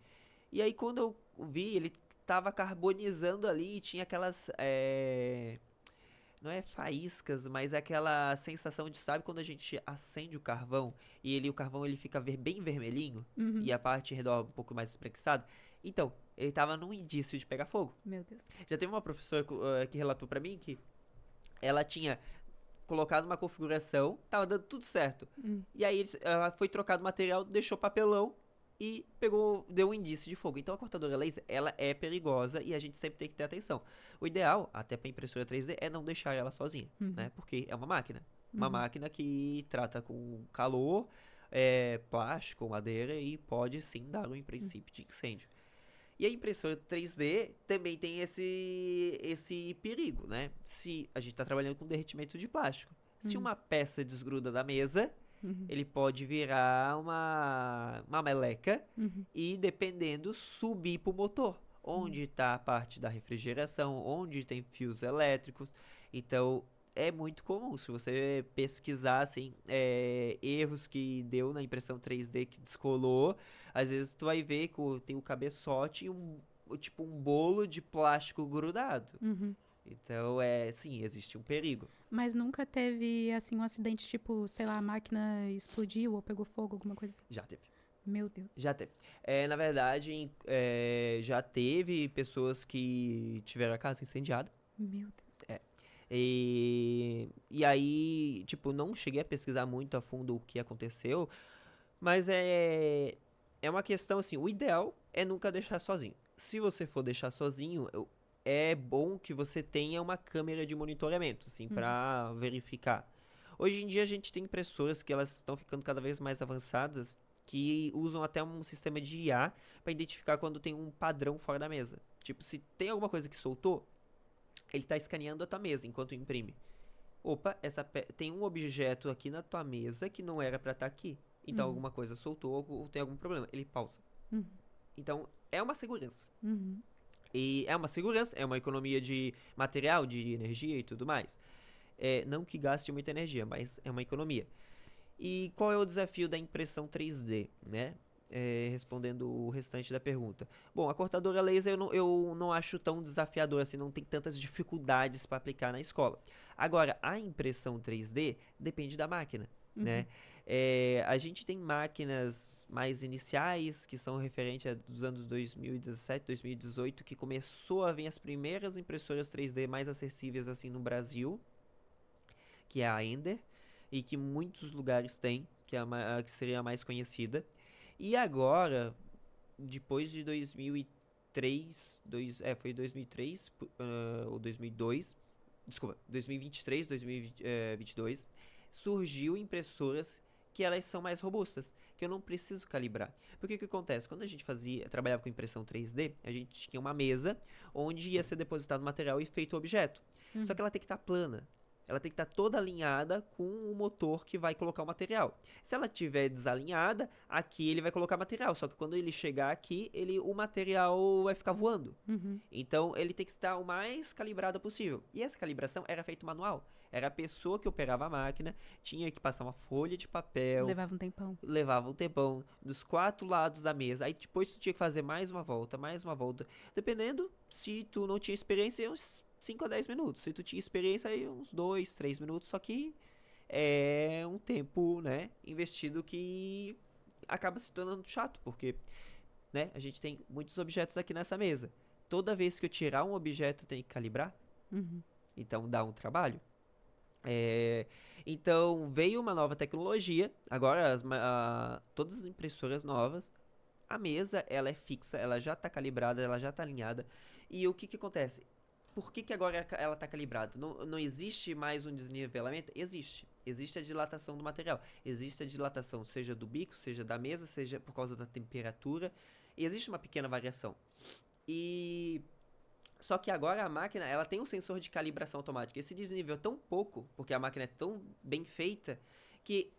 E aí quando eu vi, ele tava carbonizando ali e tinha aquelas não é faíscas, mas é aquela sensação de, sabe quando a gente acende o carvão e o carvão ele fica bem vermelhinho Uhum. e a parte redor um pouco mais espreguiçada? Então, ele tava num indício de pegar fogo. Meu Deus. Já teve uma professora que relatou pra mim que ela tinha colocado uma configuração, tava dando tudo certo. Hum. E aí ela foi trocado o material, deixou papelão e deu um indício de fogo. Então a cortadora laser, ela é perigosa e a gente sempre tem que ter atenção. O ideal, até para impressora 3D, é não deixar ela sozinha, Uhum. né? Porque é uma máquina. Uma Uhum. máquina que trata com calor, plástico, madeira e pode sim dar um princípio de incêndio. E a impressora 3D também tem esse perigo, né? Se a gente está trabalhando com derretimento de plástico. Se Uhum. uma peça desgruda da mesa, Uhum. ele pode virar uma meleca Uhum. e, dependendo, subir para o motor. Onde está a parte da refrigeração, onde tem fios elétricos. Então, é muito comum. Se você pesquisar, assim, erros que deu na impressão 3D que descolou, às vezes tu vai ver que tem o cabeçote e tipo um bolo de plástico grudado. Uhum. Então, sim, existe um perigo. Mas nunca teve, assim, um acidente, tipo, sei lá, a máquina explodiu ou pegou fogo, alguma coisa assim? Já teve. Meu Deus. Já teve. Na verdade, já teve pessoas que tiveram a casa incendiada. Meu Deus. E aí, tipo, não cheguei a pesquisar muito a fundo o que aconteceu, mas é uma questão assim, o ideal é nunca deixar sozinho. Se você for deixar sozinho, é bom que você tenha uma câmera de monitoramento, assim, para verificar. Hoje em dia a gente tem impressoras que elas estão ficando cada vez mais avançadas, que usam até um sistema de IA para identificar quando tem um padrão fora da mesa. Tipo, se tem alguma coisa que soltou, ele está escaneando a tua mesa enquanto imprime. Opa, tem um objeto aqui na tua mesa que não era para estar aqui. Então alguma coisa soltou ou tem algum problema. Ele pausa. Uhum. Então é uma segurança. Uhum. E é uma segurança, é uma economia de material, de energia e tudo mais. Não que gaste muita energia, mas é uma economia. E qual é o desafio da impressão 3D, né? Respondendo o restante da pergunta. Bom, a cortadora laser eu não acho tão desafiador assim, não tem tantas dificuldades para aplicar na escola. Agora, a impressão 3D depende da máquina, né? A gente tem máquinas mais iniciais, que são referentes dos anos 2017, 2018, que começou a vir as primeiras impressoras 3D mais acessíveis assim no Brasil, que é a Ender, e que muitos lugares têm, que seria a mais conhecida. E agora, depois de 2003, foi 2003 ou 2002, desculpa, 2023, 2022, surgiu impressoras que elas são mais robustas, que eu não preciso calibrar. Porque o que acontece? Quando a gente trabalhava com impressão 3D, a gente tinha uma mesa onde ia ser depositado material e feito o objeto. Só que ela tem que estar plana. Ela tem que estar toda alinhada com o motor que vai colocar o material. Se ela estiver desalinhada, aqui ele vai colocar material. Só que quando ele chegar aqui, o material vai ficar voando. Então ele tem que estar o mais calibrado possível. E essa calibração era feita manual. Era a pessoa que operava a máquina, tinha que passar uma folha de papel. Levava um tempão. Levava um tempão, dos 4 lados da mesa. Aí depois tu tinha que fazer mais uma volta, mais uma volta. Dependendo, se tu não tinha experiência, uns 5 a 10 minutos. Se tu tinha experiência, aí uns 2, 3 minutos. Só que é um tempo, né, investido que acaba se tornando chato, porque, né, a gente tem muitos objetos aqui nessa mesa. Toda vez que eu tirar um objeto, eu tenho que calibrar. Então dá um trabalho. Então veio uma nova tecnologia. Agora todas as impressoras novas, A mesa, ela é fixa, ela já está calibrada, ela já está alinhada. E o que que acontece? Por que que agora ela está calibrada? Não existe mais um desnivelamento? Existe. Existe a dilatação do material. Existe a dilatação, seja do bico, seja da mesa, seja por causa da temperatura. E existe uma pequena variação. E só que agora a máquina, ela tem um sensor de calibração automática. Esse desnível é tão pouco, porque a máquina é tão bem feita, que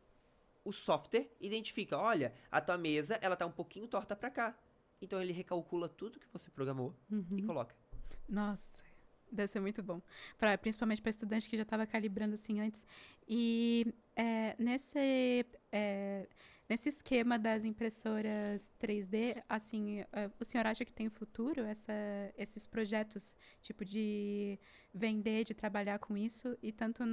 o software identifica, olha, a tua mesa, ela tá um pouquinho torta pra cá. Então ele recalcula tudo que você programou e coloca. Nossa, deve ser muito bom. Principalmente para estudante que já estava calibrando assim antes. E nesse esquema das impressoras 3D, assim, o senhor acha que tem futuro esses projetos, tipo de vender, de trabalhar com isso, e tanto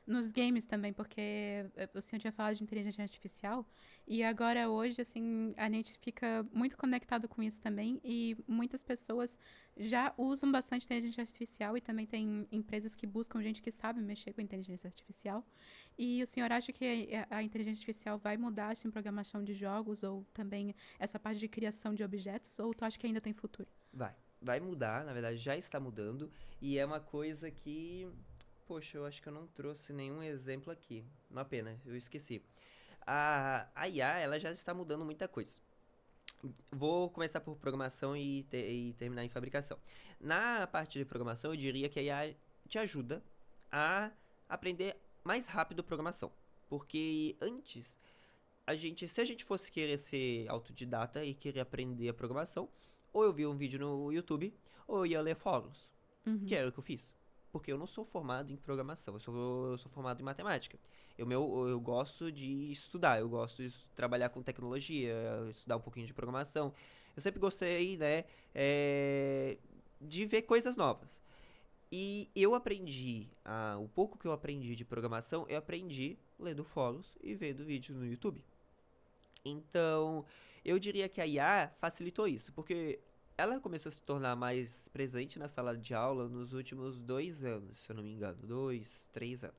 nos games também, porque o senhor tinha falado de inteligência artificial, e agora hoje, assim, a gente fica muito conectado com isso também, e muitas pessoas já usam bastante inteligência artificial, e também tem empresas que buscam gente que sabe mexer com inteligência artificial. E o senhor acha que a inteligência artificial vai mudar assim, programação de jogos ou também essa parte de criação de objetos? Ou tu acha que ainda tem futuro? Vai mudar, na verdade já está mudando. E é uma coisa que, poxa, eu acho que eu não trouxe nenhum exemplo aqui. Uma pena, eu esqueci. A IA, ela já está mudando muita coisa. Vou começar por programação e terminar em fabricação. Na parte de programação, eu diria que a IA te ajuda a aprender mais rápido programação. Porque antes, se a gente fosse querer ser autodidata e querer aprender a programação, ou eu via um vídeo no YouTube, ou eu ia ler fóruns, que era o que eu fiz. Porque eu não sou formado em programação, eu sou formado em matemática. Eu gosto de estudar, eu gosto de trabalhar com tecnologia, estudar um pouquinho de programação. Eu sempre gostei, né, de ver coisas novas. E eu aprendi, o pouco que eu aprendi de programação, eu aprendi lendo fóruns e vendo vídeos no YouTube. Então, eu diria que a IA facilitou isso, porque ela começou a se tornar mais presente na sala de aula nos últimos 2 anos, se eu não me engano, 3 anos.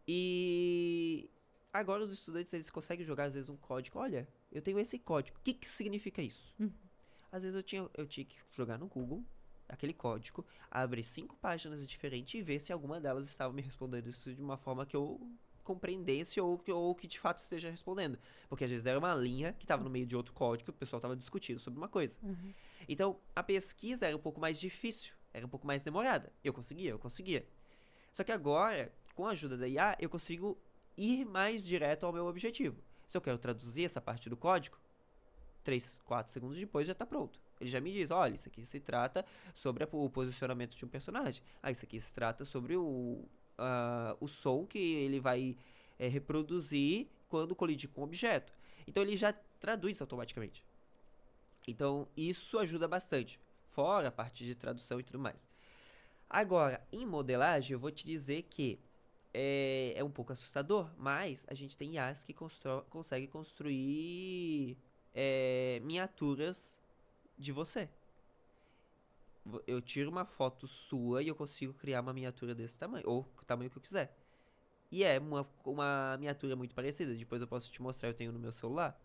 E agora os estudantes, eles conseguem jogar às vezes um código. Olha, eu tenho esse código, o que que significa isso? Às vezes eu tinha que jogar no Google aquele código, abrir 5 páginas diferentes e ver se alguma delas estava me respondendo isso de uma forma que eu compreendesse ou que de fato esteja respondendo. Porque às vezes era uma linha que estava no meio de outro código e o pessoal estava discutindo sobre uma coisa. Então, a pesquisa era um pouco mais difícil, era um pouco mais demorada. Eu conseguia. Só que agora, com a ajuda da IA, eu consigo ir mais direto ao meu objetivo. Se eu quero traduzir essa parte do código, 3, 4 segundos depois já está pronto. Ele já me diz, olha, isso aqui se trata sobre o posicionamento de um personagem. Isso aqui se trata sobre o som que ele vai reproduzir quando colidir com o objeto. Então ele já traduz automaticamente. Então isso ajuda bastante. Fora a parte de tradução e tudo mais. Agora, em modelagem, eu vou te dizer que é um pouco assustador, mas a gente tem IAs que conseguem construir miniaturas de você. Eu tiro uma foto sua e eu consigo criar uma miniatura desse tamanho, ou o tamanho que eu quiser. E é uma miniatura muito parecida. Depois eu posso te mostrar, eu tenho no meu celular.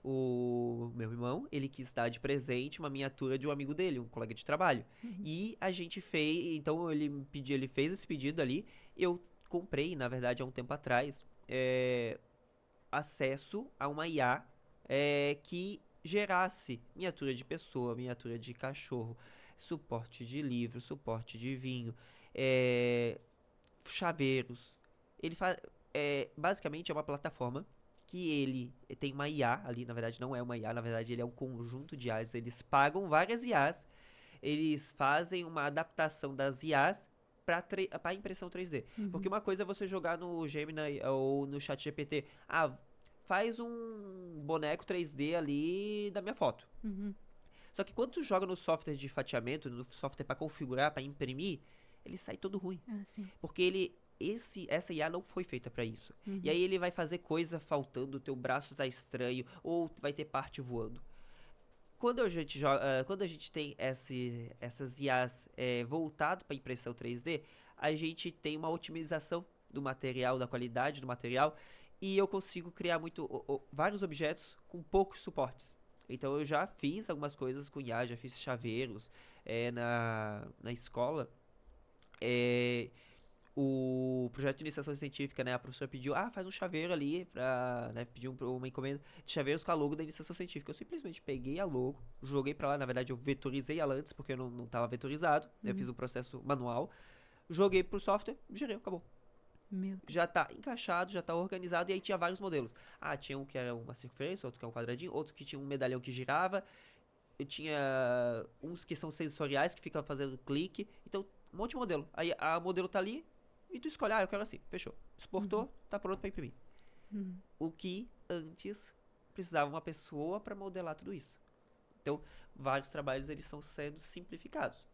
O meu irmão, ele quis dar de presente uma miniatura de um amigo dele, um colega de trabalho. E a gente fez, então ele fez esse pedido ali. Eu comprei, na verdade, há um tempo atrás, acesso a uma IA que gerasse miniatura de pessoa, miniatura de cachorro, suporte de livro, suporte de vinho, chaveiros. Ele basicamente é uma plataforma que ele tem uma IA ali, na verdade não é uma IA, na verdade ele é um conjunto de IAs. Eles pagam várias IAs, eles fazem uma adaptação das IAs para impressão 3D. Porque uma coisa é você jogar no Gemini ou no ChatGPT, faz um boneco 3D ali da minha foto. Só que quando tu joga no software de fatiamento, no software para configurar, para imprimir, ele sai todo ruim. Porque essa IA não foi feita para isso. E aí ele vai fazer coisa faltando, o teu braço tá estranho, ou vai ter parte voando. Quando a gente tem essas IAs voltado para impressão 3D, a gente tem uma otimização do material, da qualidade do material, e eu consigo criar vários objetos com poucos suportes. Então eu já fiz algumas coisas com IA, já fiz chaveiros na escola. É, o projeto de iniciação científica, né, a professora pediu, faz um chaveiro ali, pediu uma encomenda de chaveiros com a logo da iniciação científica. Eu simplesmente peguei a logo, joguei pra lá, na verdade eu vetorizei ela antes, porque eu não tava vetorizado, eu fiz um processo manual, joguei pro software, gerei, acabou. Meu Deus. Já tá encaixado, já tá organizado, e aí tinha vários modelos. Tinha um que era uma circunferência, outro que é um quadradinho, outro que tinha um medalhão que girava, eu tinha uns que são sensoriais, que ficam fazendo clique, então um monte de modelo. Aí a modelo tá ali, e tu escolhe, eu quero assim, fechou. Exportou, tá pronto pra imprimir. O que antes precisava uma pessoa pra modelar tudo isso. Então, vários trabalhos eles estão sendo simplificados.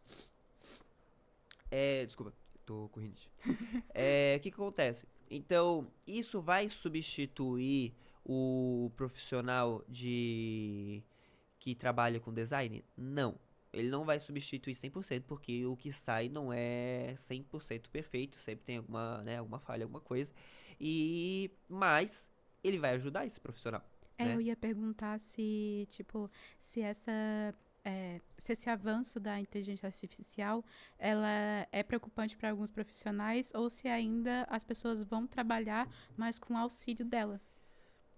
Desculpa, tô com rinite. O que acontece? Então, isso vai substituir o profissional que trabalha com design? Não. Ele não vai substituir 100%, porque o que sai não é 100% perfeito, sempre tem alguma falha, alguma coisa. Mas ele vai ajudar esse profissional. Né? Eu ia perguntar se, tipo, se se esse avanço da inteligência artificial, ela é preocupante para alguns profissionais, ou se ainda as pessoas vão trabalhar, mas com o auxílio dela.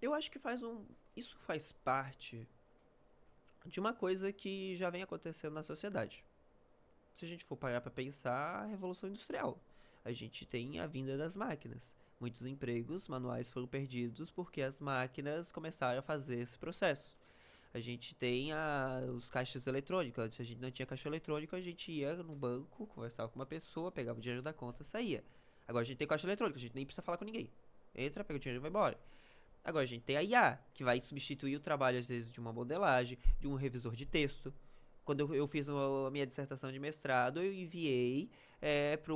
Eu acho que isso faz parte de uma coisa que já vem acontecendo na sociedade. Se a gente for parar para pensar, a Revolução Industrial. A gente tem a vinda das máquinas. Muitos empregos manuais foram perdidos porque as máquinas começaram a fazer esse processo. A gente tem os caixas eletrônicos. Antes a gente não tinha caixa eletrônico, a gente ia no banco, conversava com uma pessoa, pegava o dinheiro da conta e saía. Agora a gente tem caixa eletrônico, a gente nem precisa falar com ninguém. Entra, pega o dinheiro e vai embora. Agora a gente tem a IA, que vai substituir o trabalho, às vezes, de uma modelagem, de um revisor de texto. Quando eu fiz a minha dissertação de mestrado, eu enviei para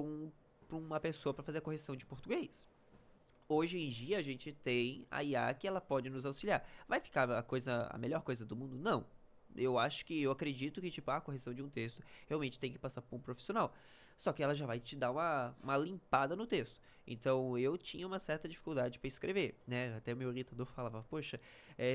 uma pessoa para fazer a correção de português. Hoje em dia a gente tem a IA que ela pode nos auxiliar. Vai ficar a melhor coisa do mundo? Não. Eu acredito que a correção de um texto realmente tem que passar por um profissional. Só que ela já vai te dar uma limpada no texto. Então eu tinha uma certa dificuldade para escrever, né? Até meu orientador falava, poxa,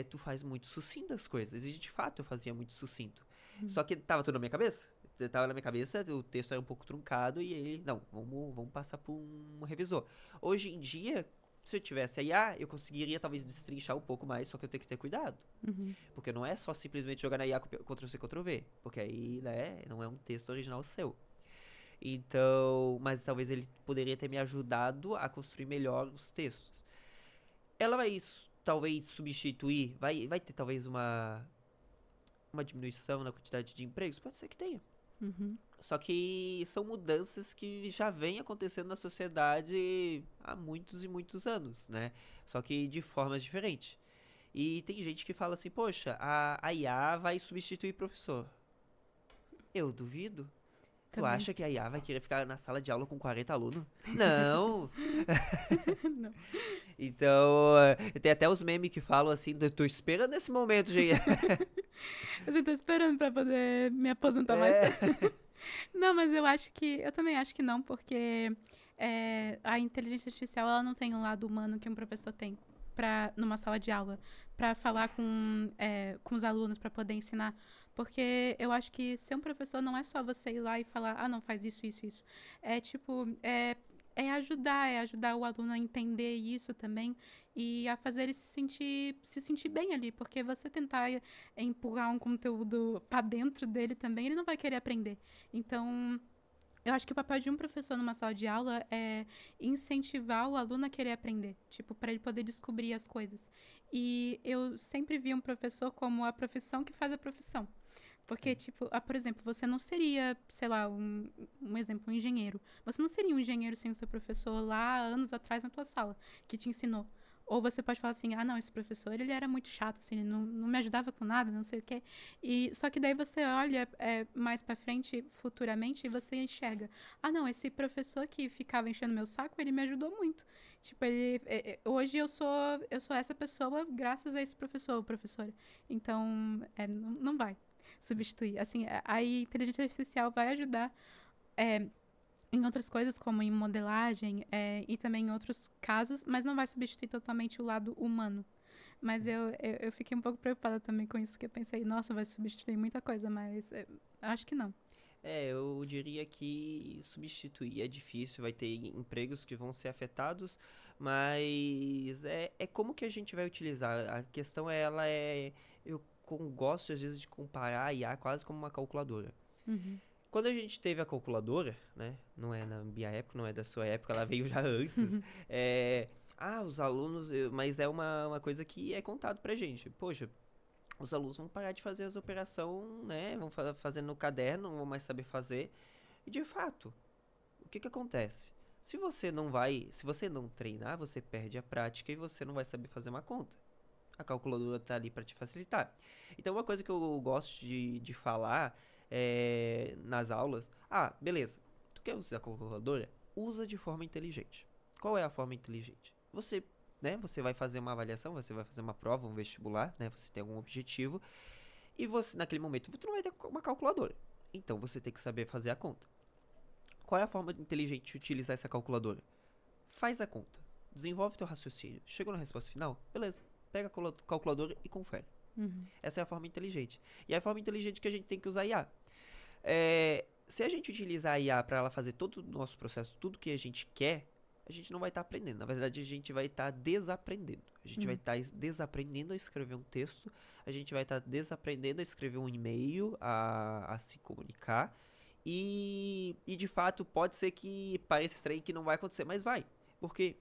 tu faz muito sucinto as coisas. E de fato eu fazia muito sucinto. Só que tava tudo na minha cabeça. Tava na minha cabeça, o texto era um pouco truncado e ele, não, vamos passar por um revisor. Hoje em dia, se eu tivesse a IA, eu conseguiria talvez destrinchar um pouco mais, só que eu tenho que ter cuidado. Porque não é só simplesmente jogar na IA Ctrl-C, Ctrl-V. Porque aí, né, não é um texto original seu. Então, mas talvez ele poderia ter me ajudado a construir melhor os textos. Ela vai talvez substituir, vai ter talvez uma diminuição na quantidade de empregos? Pode ser que tenha. Só que são mudanças que já vêm acontecendo na sociedade há muitos e muitos anos, né? Só que de formas diferentes. E tem gente que fala assim, poxa, a IA vai substituir professor. Eu duvido. Tu Também. acha que a IA vai querer ficar na sala de aula com 40 alunos? Não! Não. Então, tem até os memes que falam assim, eu tô esperando esse momento, gente. Eu tô esperando pra poder me aposentar mais cedo. Não, mas eu também acho que não, porque a inteligência artificial, ela não tem um lado humano que um professor tem numa sala de aula, para falar com os alunos, para poder ensinar. Porque eu acho que ser um professor não é só você ir lá e falar, não, faz isso, isso, isso. É ajudar o aluno a entender isso também e a fazer ele se sentir bem ali, porque você tentar empurrar um conteúdo para dentro dele também, ele não vai querer aprender. Então, eu acho que o papel de um professor numa sala de aula é incentivar o aluno a querer aprender, para ele poder descobrir as coisas. E eu sempre vi um professor como a profissão que faz a profissão. Porque, por exemplo, você não seria, sei lá, um exemplo, um engenheiro. Você não seria um engenheiro sem o seu professor lá anos atrás na tua sala, que te ensinou. Ou você pode falar assim, não, esse professor, ele era muito chato, assim, ele não me ajudava com nada, não sei o quê. Só que daí você olha mais pra frente, futuramente, e você enxerga, não, esse professor que ficava enchendo meu saco, ele me ajudou muito. Hoje eu sou essa pessoa graças a esse professor ou professora. Então, não vai substituir. Assim, a inteligência artificial vai ajudar em outras coisas, como em modelagem e também em outros casos, mas não vai substituir totalmente o lado humano. Mas eu fiquei um pouco preocupada também com isso, porque eu pensei, nossa, vai substituir muita coisa, mas acho que não. Eu diria que substituir é difícil, vai ter empregos que vão ser afetados, mas é como que a gente vai utilizar. A questão eu gosto às vezes de comparar a IA quase como uma calculadora. Uhum. Quando a gente teve a calculadora, né, não é na minha época, não é da sua época, ela veio já antes, os alunos, mas é uma coisa que é contado pra gente. Poxa, os alunos vão parar de fazer as operações, né? Vão fazer no caderno, não vão mais saber fazer. E de fato, o que acontece? Se você não treinar, você perde a prática e você não vai saber fazer uma conta. A calculadora tá ali para te facilitar. Então, uma coisa que eu gosto de falar nas aulas, beleza, tu quer usar a calculadora? Usa de forma inteligente. Qual é a forma inteligente? Você vai fazer uma avaliação, você vai fazer uma prova, um vestibular, né? Você tem algum objetivo. E você, naquele momento, você não vai ter uma calculadora. Então, você tem que saber fazer a conta. Qual é a forma inteligente de utilizar essa calculadora? Faz a conta. Desenvolve teu raciocínio. Chegou na resposta final? Beleza. Pega a calculadora e confere. Uhum. Essa é a forma inteligente. E é a forma inteligente que a gente tem que usar a IA. Se a gente utilizar a IA para ela fazer todo o nosso processo, tudo que a gente quer, a gente não vai estar aprendendo. Na verdade, a gente vai estar desaprendendo. A gente vai estar desaprendendo a escrever um texto. A gente vai estar desaprendendo a escrever um e-mail, a se comunicar. E de fato, pode ser que pareça estranho que não vai acontecer, mas vai. Porque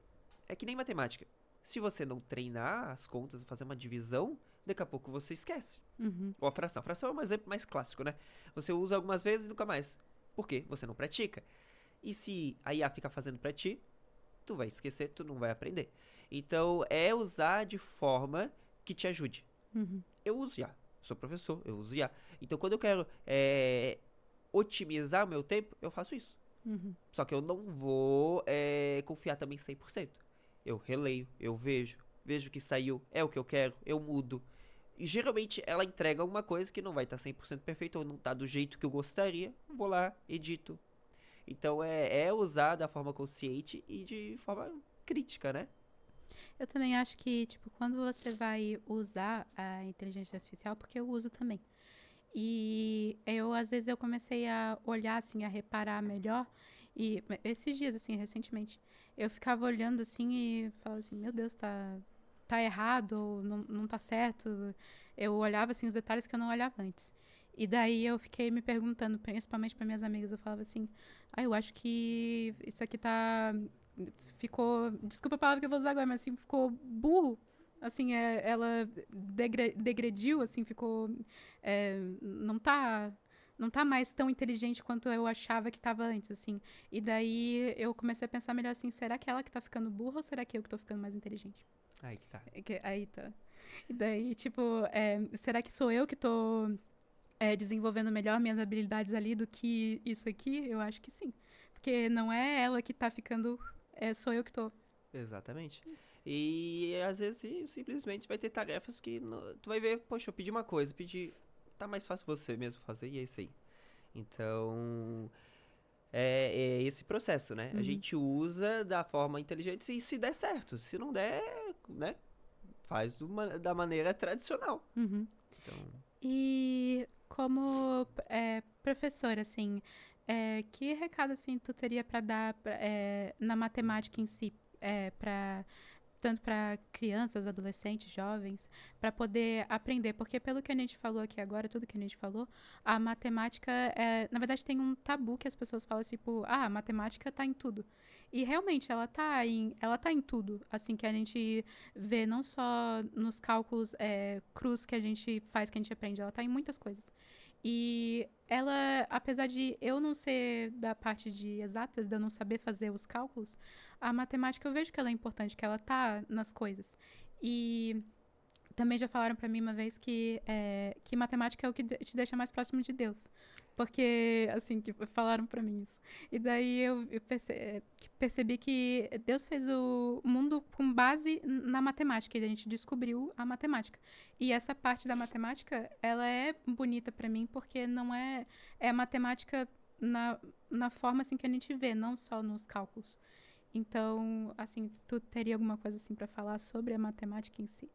é que nem matemática. Se você não treinar as contas, fazer uma divisão, daqui a pouco você esquece. Uhum. Ou a fração. A fração é um exemplo mais clássico, né? Você usa algumas vezes e nunca mais. Por quê? Você não pratica. E se a IA fica fazendo pra ti, tu vai esquecer, tu não vai aprender. Então, é usar de forma que te ajude. Uhum. Eu uso IA. Sou professor, eu uso IA. Então, quando eu quero otimizar o meu tempo, eu faço isso. Uhum. Só que eu não vou confiar também 100%. Eu releio, eu vejo o que saiu, é o que eu quero, eu mudo. E geralmente ela entrega alguma coisa que não vai estar 100% perfeita ou não está do jeito que eu gostaria. Vou lá, edito. Então é usar da forma consciente e de forma crítica, né? Eu também acho que, tipo, quando você vai usar a inteligência artificial, porque eu uso também. E às vezes, eu comecei a olhar, assim, a reparar melhor. E esses dias, assim, recentemente, eu ficava olhando, assim, e falava assim, meu Deus, tá errado, ou não tá certo. Eu olhava, assim, os detalhes que eu não olhava antes. E daí eu fiquei me perguntando, principalmente para minhas amigas, eu falava assim, eu acho que isso aqui ficou, desculpa a palavra que eu vou usar agora, mas assim, ficou burro. Assim, ela degrediu, assim, ficou, não tá mais tão inteligente quanto eu achava que estava antes, assim. E daí eu comecei a pensar melhor assim, será que ela que tá ficando burra ou será que eu que tô ficando mais inteligente? Aí que tá. Aí tá. E daí, tipo, será que sou eu que tô desenvolvendo melhor minhas habilidades ali do que isso aqui? Eu acho que sim. Porque não é ela que tá ficando, sou eu que tô. Exatamente. E às vezes simplesmente vai ter tarefas que tu vai ver, poxa, eu pedi uma coisa, tá mais fácil você mesmo fazer e é isso aí. Então, é esse processo, né? Uhum. A gente usa da forma inteligente e se der certo. Se não der, né? Faz da maneira tradicional. Uhum. Então, E como professora, assim, que recado assim tu teria para dar na matemática em si, tanto para crianças, adolescentes, jovens, para poder aprender? Porque pelo que a gente falou aqui agora, tudo que a gente falou, a matemática, na verdade, tem um tabu que as pessoas falam assim, tipo, a matemática tá em tudo. E realmente ela tá em tudo, assim, que a gente vê não só nos cálculos crus que a gente faz, que a gente aprende, ela tá em muitas coisas. E ela, apesar de eu não ser da parte de exatas, de eu não saber fazer os cálculos, a matemática eu vejo que ela é importante, que ela tá nas coisas. E também já falaram pra mim uma vez que matemática é o que te deixa mais próximo de Deus. Porque, assim, que falaram pra mim isso. E daí eu percebi que Deus fez o mundo com base na matemática. E a gente descobriu a matemática. E essa parte da matemática, ela é bonita pra mim porque não é a matemática na forma, assim, que a gente vê, não só nos cálculos. Então, assim, tu teria alguma coisa, assim, para falar sobre a matemática em si?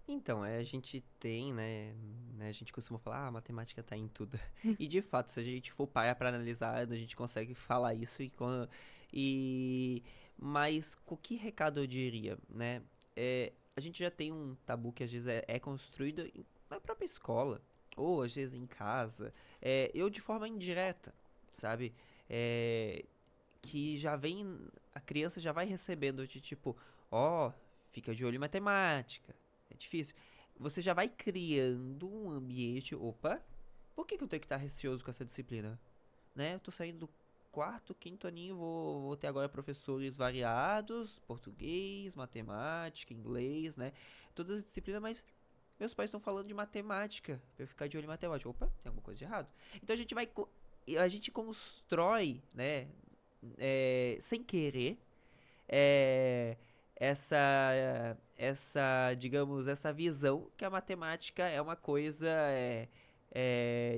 Então, a gente tem, a gente costuma falar, a matemática tá em tudo. E de fato, se a gente for parar pra analisar, a gente consegue falar isso e mas com que recado eu diria, né? A gente já tem um tabu que às vezes é construído na própria escola, ou às vezes em casa, eu de forma indireta, sabe? É, que já vem, a criança já vai recebendo de tipo, ó, fica de olho em matemática. É difícil. Você já vai criando um ambiente, opa, por que eu tenho que estar receoso com essa disciplina? Né? Eu tô saindo do quarto, quinto aninho, vou ter agora professores variados, português, matemática, inglês, né? Todas as disciplinas, mas meus pais estão falando de matemática, pra eu ficar de olho em matemática. Opa, tem alguma coisa de errado. Então a gente constrói, né, sem querer, é, digamos, essa visão que a matemática é uma coisa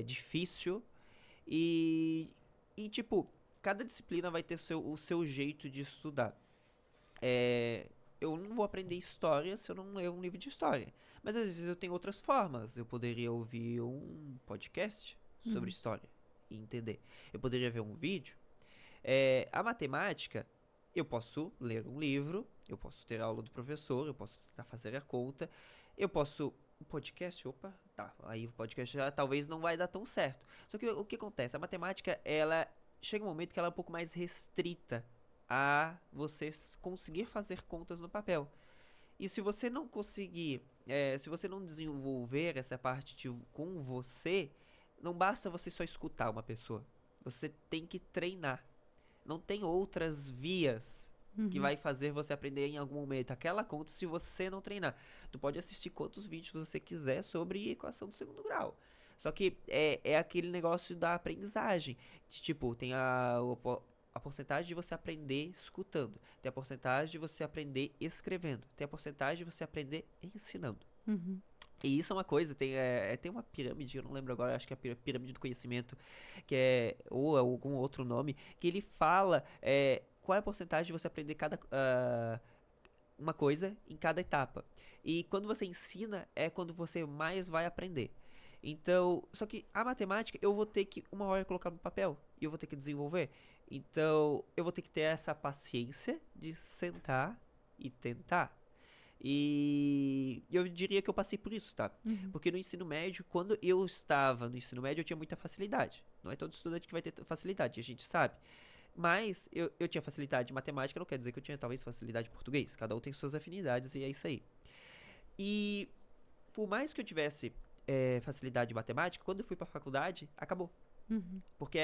difícil e, tipo, cada disciplina vai ter o seu jeito de estudar. Eu não vou aprender história se eu não ler um livro de história. Mas às vezes eu tenho outras formas. Eu poderia ouvir um podcast sobre história e entender. Eu poderia ver um vídeo. A matemática, eu posso ler um livro, eu posso ter aula do professor, eu posso tentar fazer a conta, eu posso... O podcast, opa, tá, aí o podcast já talvez não vai dar tão certo. Só que o que acontece? A matemática, ela chega um momento que ela é um pouco mais restrita a você conseguir fazer contas no papel. E se você não conseguir, se você não desenvolver essa parte com você, não basta você só escutar uma pessoa. Você tem que treinar. Não tem outras vias que vai fazer você aprender em algum momento aquela conta se você não treinar. Tu pode assistir quantos vídeos você quiser sobre equação do segundo grau. Só que é aquele negócio da aprendizagem. Tipo, tem a porcentagem de você aprender escutando. Tem a porcentagem de você aprender escrevendo. Tem a porcentagem de você aprender ensinando. E isso é uma coisa, tem uma pirâmide, eu não lembro agora, acho que é a pirâmide do conhecimento, que ou algum outro nome, que ele fala qual é a porcentagem de você aprender uma coisa em cada etapa. E quando você ensina, é quando você mais vai aprender. Então, só que a matemática, eu vou ter que uma hora colocar no papel, e eu vou ter que desenvolver. Então, eu vou ter que ter essa paciência de sentar e tentar. E eu diria que eu passei por isso, tá? Porque no ensino médio, quando eu estava no ensino médio, eu tinha muita facilidade. Não é todo estudante que vai ter facilidade, a gente sabe. Mas eu tinha facilidade em matemática, não quer dizer que eu tinha talvez facilidade em português. Cada um tem suas afinidades e é isso aí. E por mais que eu tivesse facilidade em matemática, quando eu fui pra faculdade, acabou. Porque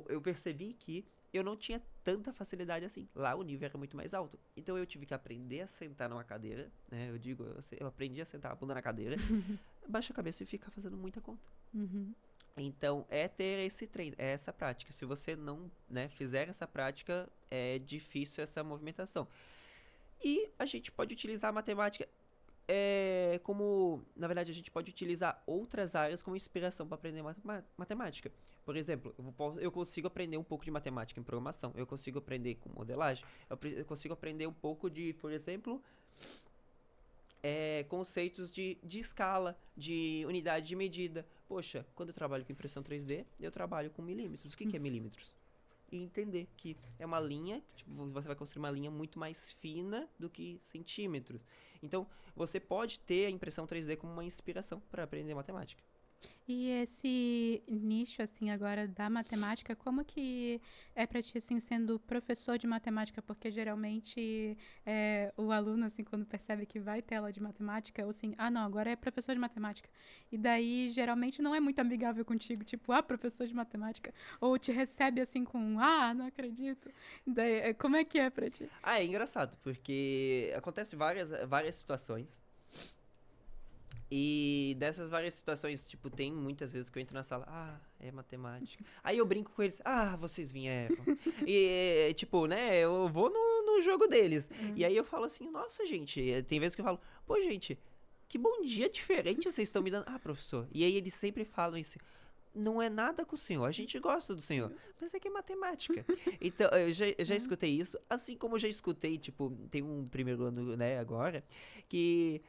eu percebi que eu não tinha tanta facilidade assim. Lá o nível era muito mais alto. Então eu tive que aprender a sentar numa cadeira, né? Eu aprendi a sentar a bunda na cadeira, baixar a cabeça e ficar fazendo muita conta. Então é ter esse treino, é essa prática. Se você não, né, fizer essa prática, é difícil essa movimentação. E a gente pode utilizar a matemática como, na verdade, a gente pode utilizar outras áreas como inspiração para aprender matemática. Por exemplo, eu consigo aprender um pouco de matemática em programação, eu consigo aprender com modelagem, eu consigo aprender um pouco de, por exemplo, conceitos de escala, de unidade de medida. Poxa, quando eu trabalho com impressão 3D, eu trabalho com milímetros. O que é milímetros? E entender que é uma linha, tipo, você vai construir uma linha muito mais fina do que centímetros. Então, você pode ter a impressão 3D como uma inspiração para aprender matemática. E esse nicho, assim, agora da matemática, como que é pra ti, assim, sendo professor de matemática? Porque geralmente o aluno, assim, quando percebe que vai ter aula de matemática, ou assim, não, agora é professor de matemática. E daí, geralmente, não é muito amigável contigo, tipo, professor de matemática. Ou te recebe, assim, com, não acredito. Daí, como é que é pra ti? É engraçado, porque acontece várias situações. E dessas várias situações, tipo, tem muitas vezes que eu entro na sala, é matemática. Aí eu brinco com eles, vocês vieram. E, tipo, né, eu vou no jogo deles. E aí eu falo assim, nossa, gente, tem vezes que eu falo, pô, gente, que bom dia diferente vocês estão me dando. Professor. E aí eles sempre falam isso, não é nada com o senhor, a gente gosta do senhor, mas é que é matemática. Então, eu já escutei isso, assim como eu já escutei, tipo, tem um primeiro ano, né, agora, que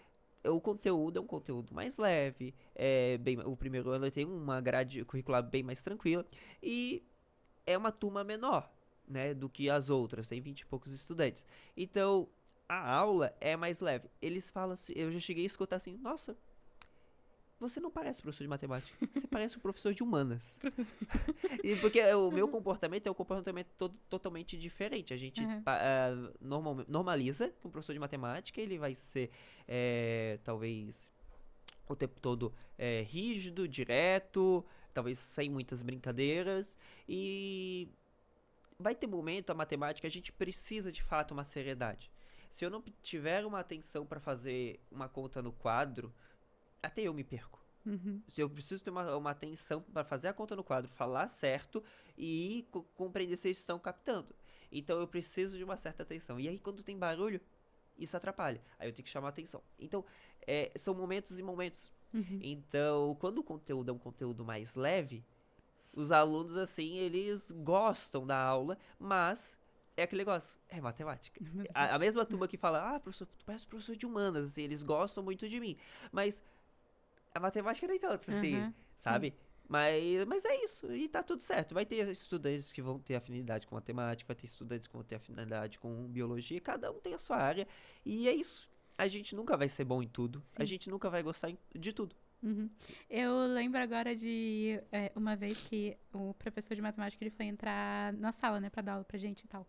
o conteúdo é um conteúdo mais leve, o primeiro ano tem uma grade curricular bem mais tranquila, e é uma turma menor, né, do que as outras, tem 20 e poucos estudantes. Então, a aula é mais leve. Eles falam assim, eu já cheguei a escutar assim, nossa, você não parece professor de matemática, você parece um professor de humanas. E porque o meu comportamento é um comportamento totalmente diferente. A gente Aham. normaliza que um professor de matemática, ele vai ser, talvez, o tempo todo rígido, direto, talvez sem muitas brincadeiras. E vai ter momento, a matemática, a gente precisa de fato uma seriedade. Se eu não tiver uma atenção para fazer uma conta no quadro, até eu me perco. Uhum. Se eu preciso ter uma atenção para fazer a conta no quadro, falar certo e compreender se eles estão captando. Então eu preciso de uma certa atenção. E aí quando tem barulho, isso atrapalha. Aí eu tenho que chamar a atenção. Então, são momentos e momentos. Uhum. Então, quando o conteúdo é um conteúdo mais leve, os alunos, assim, eles gostam da aula, mas é aquele negócio, é matemática. A mesma turma que fala, professor, tu parece professor de humanas, assim, eles gostam muito de mim. Mas a matemática nem tanto, assim, Aham. Sim. sabe? Mas é isso, e tá tudo certo. Vai ter estudantes que vão ter afinidade com matemática, vai ter estudantes que vão ter afinidade com biologia, cada um tem a sua área, e é isso. A gente nunca vai ser bom em tudo, a Sim. gente nunca vai gostar de tudo. Uhum. Eu lembro agora de uma vez que o professor de matemática ele foi entrar na sala, né, pra dar aula pra gente e tal.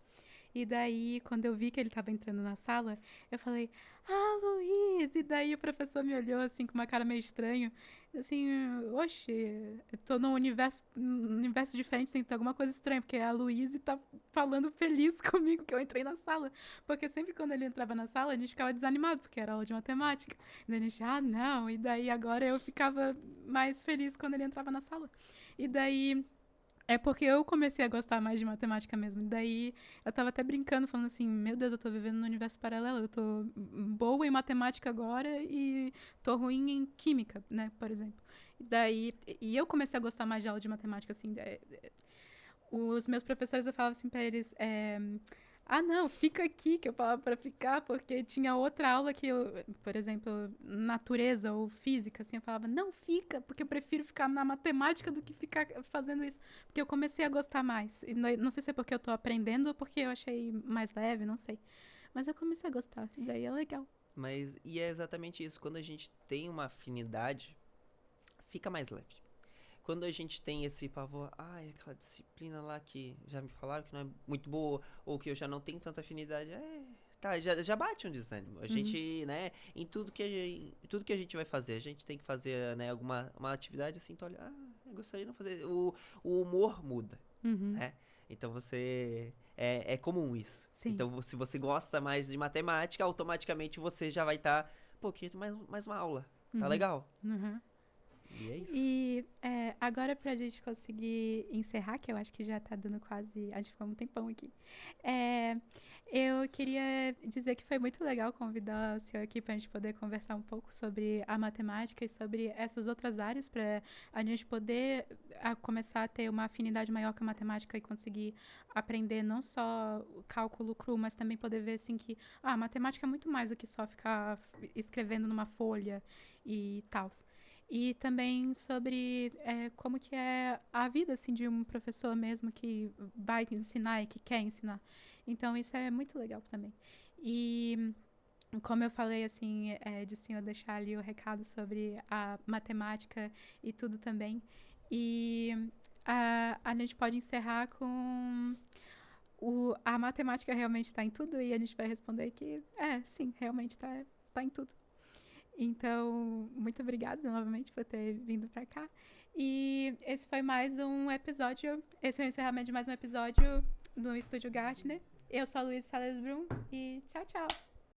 E daí, quando eu vi que ele tava entrando na sala, eu falei, Luiz! E daí o professor me olhou assim com uma cara meio estranha. Assim, oxe, eu tô num universo diferente, tem que ter alguma coisa estranha, porque a Luísa tá falando feliz comigo que eu entrei na sala. Porque sempre quando ele entrava na sala, a gente ficava desanimado, porque era aula de matemática. E daí a gente, não. E daí agora eu ficava mais feliz quando ele entrava na sala. E daí é porque eu comecei a gostar mais de matemática mesmo. E daí eu tava até brincando, falando assim, meu Deus, eu tô vivendo num universo paralelo. Eu tô boa em matemática agora e tô ruim em química, né, por exemplo. E eu comecei a gostar mais de aula de matemática, assim. Os meus professores, eu falava assim pra eles, não, fica aqui, que eu falava pra ficar, porque tinha outra aula que eu, por exemplo, natureza ou física, assim, eu falava, não, fica, porque eu prefiro ficar na matemática do que ficar fazendo isso. Porque eu comecei a gostar mais. E não sei se é porque eu tô aprendendo ou porque eu achei mais leve, não sei. Mas eu comecei a gostar, e daí é legal. E é exatamente isso, quando a gente tem uma afinidade, fica mais leve. Quando a gente tem esse pavor, aquela disciplina lá que já me falaram que não é muito boa, ou que eu já não tenho tanta afinidade, já bate um desânimo. A Uhum. gente, né, em tudo que a gente vai fazer, a gente tem que fazer, né, uma atividade assim, tu olha, eu gostaria de não fazer. O humor muda, Uhum. né? Então é comum isso. Sim. Então, se você gosta mais de matemática, automaticamente você já vai estar, queria ter mais uma aula. Tá Uhum. legal. Uhum. E é isso. E agora, pra gente conseguir encerrar, que eu acho que já tá dando quase. A gente ficou um tempão aqui. É, eu queria dizer que foi muito legal convidar o senhor aqui pra gente poder conversar um pouco sobre a matemática e sobre essas outras áreas, pra a gente poder começar a ter uma afinidade maior com a matemática e conseguir aprender não só o cálculo cru, mas também poder ver assim que a matemática é muito mais do que só ficar escrevendo numa folha e tal. E também sobre como que é a vida assim, de um professor mesmo que vai ensinar e que quer ensinar. Então, isso é muito legal também. E, como eu falei, assim, de senhor deixar ali o recado sobre a matemática e tudo também. E a gente pode encerrar com a matemática realmente está em tudo e a gente vai responder que sim, realmente está em tudo. Então, muito obrigada novamente por ter vindo pra cá. E esse foi mais um episódio. Esse é o encerramento de mais um episódio no Estúdio Gartner. Eu sou a Luísa Salles Brum e tchau, tchau.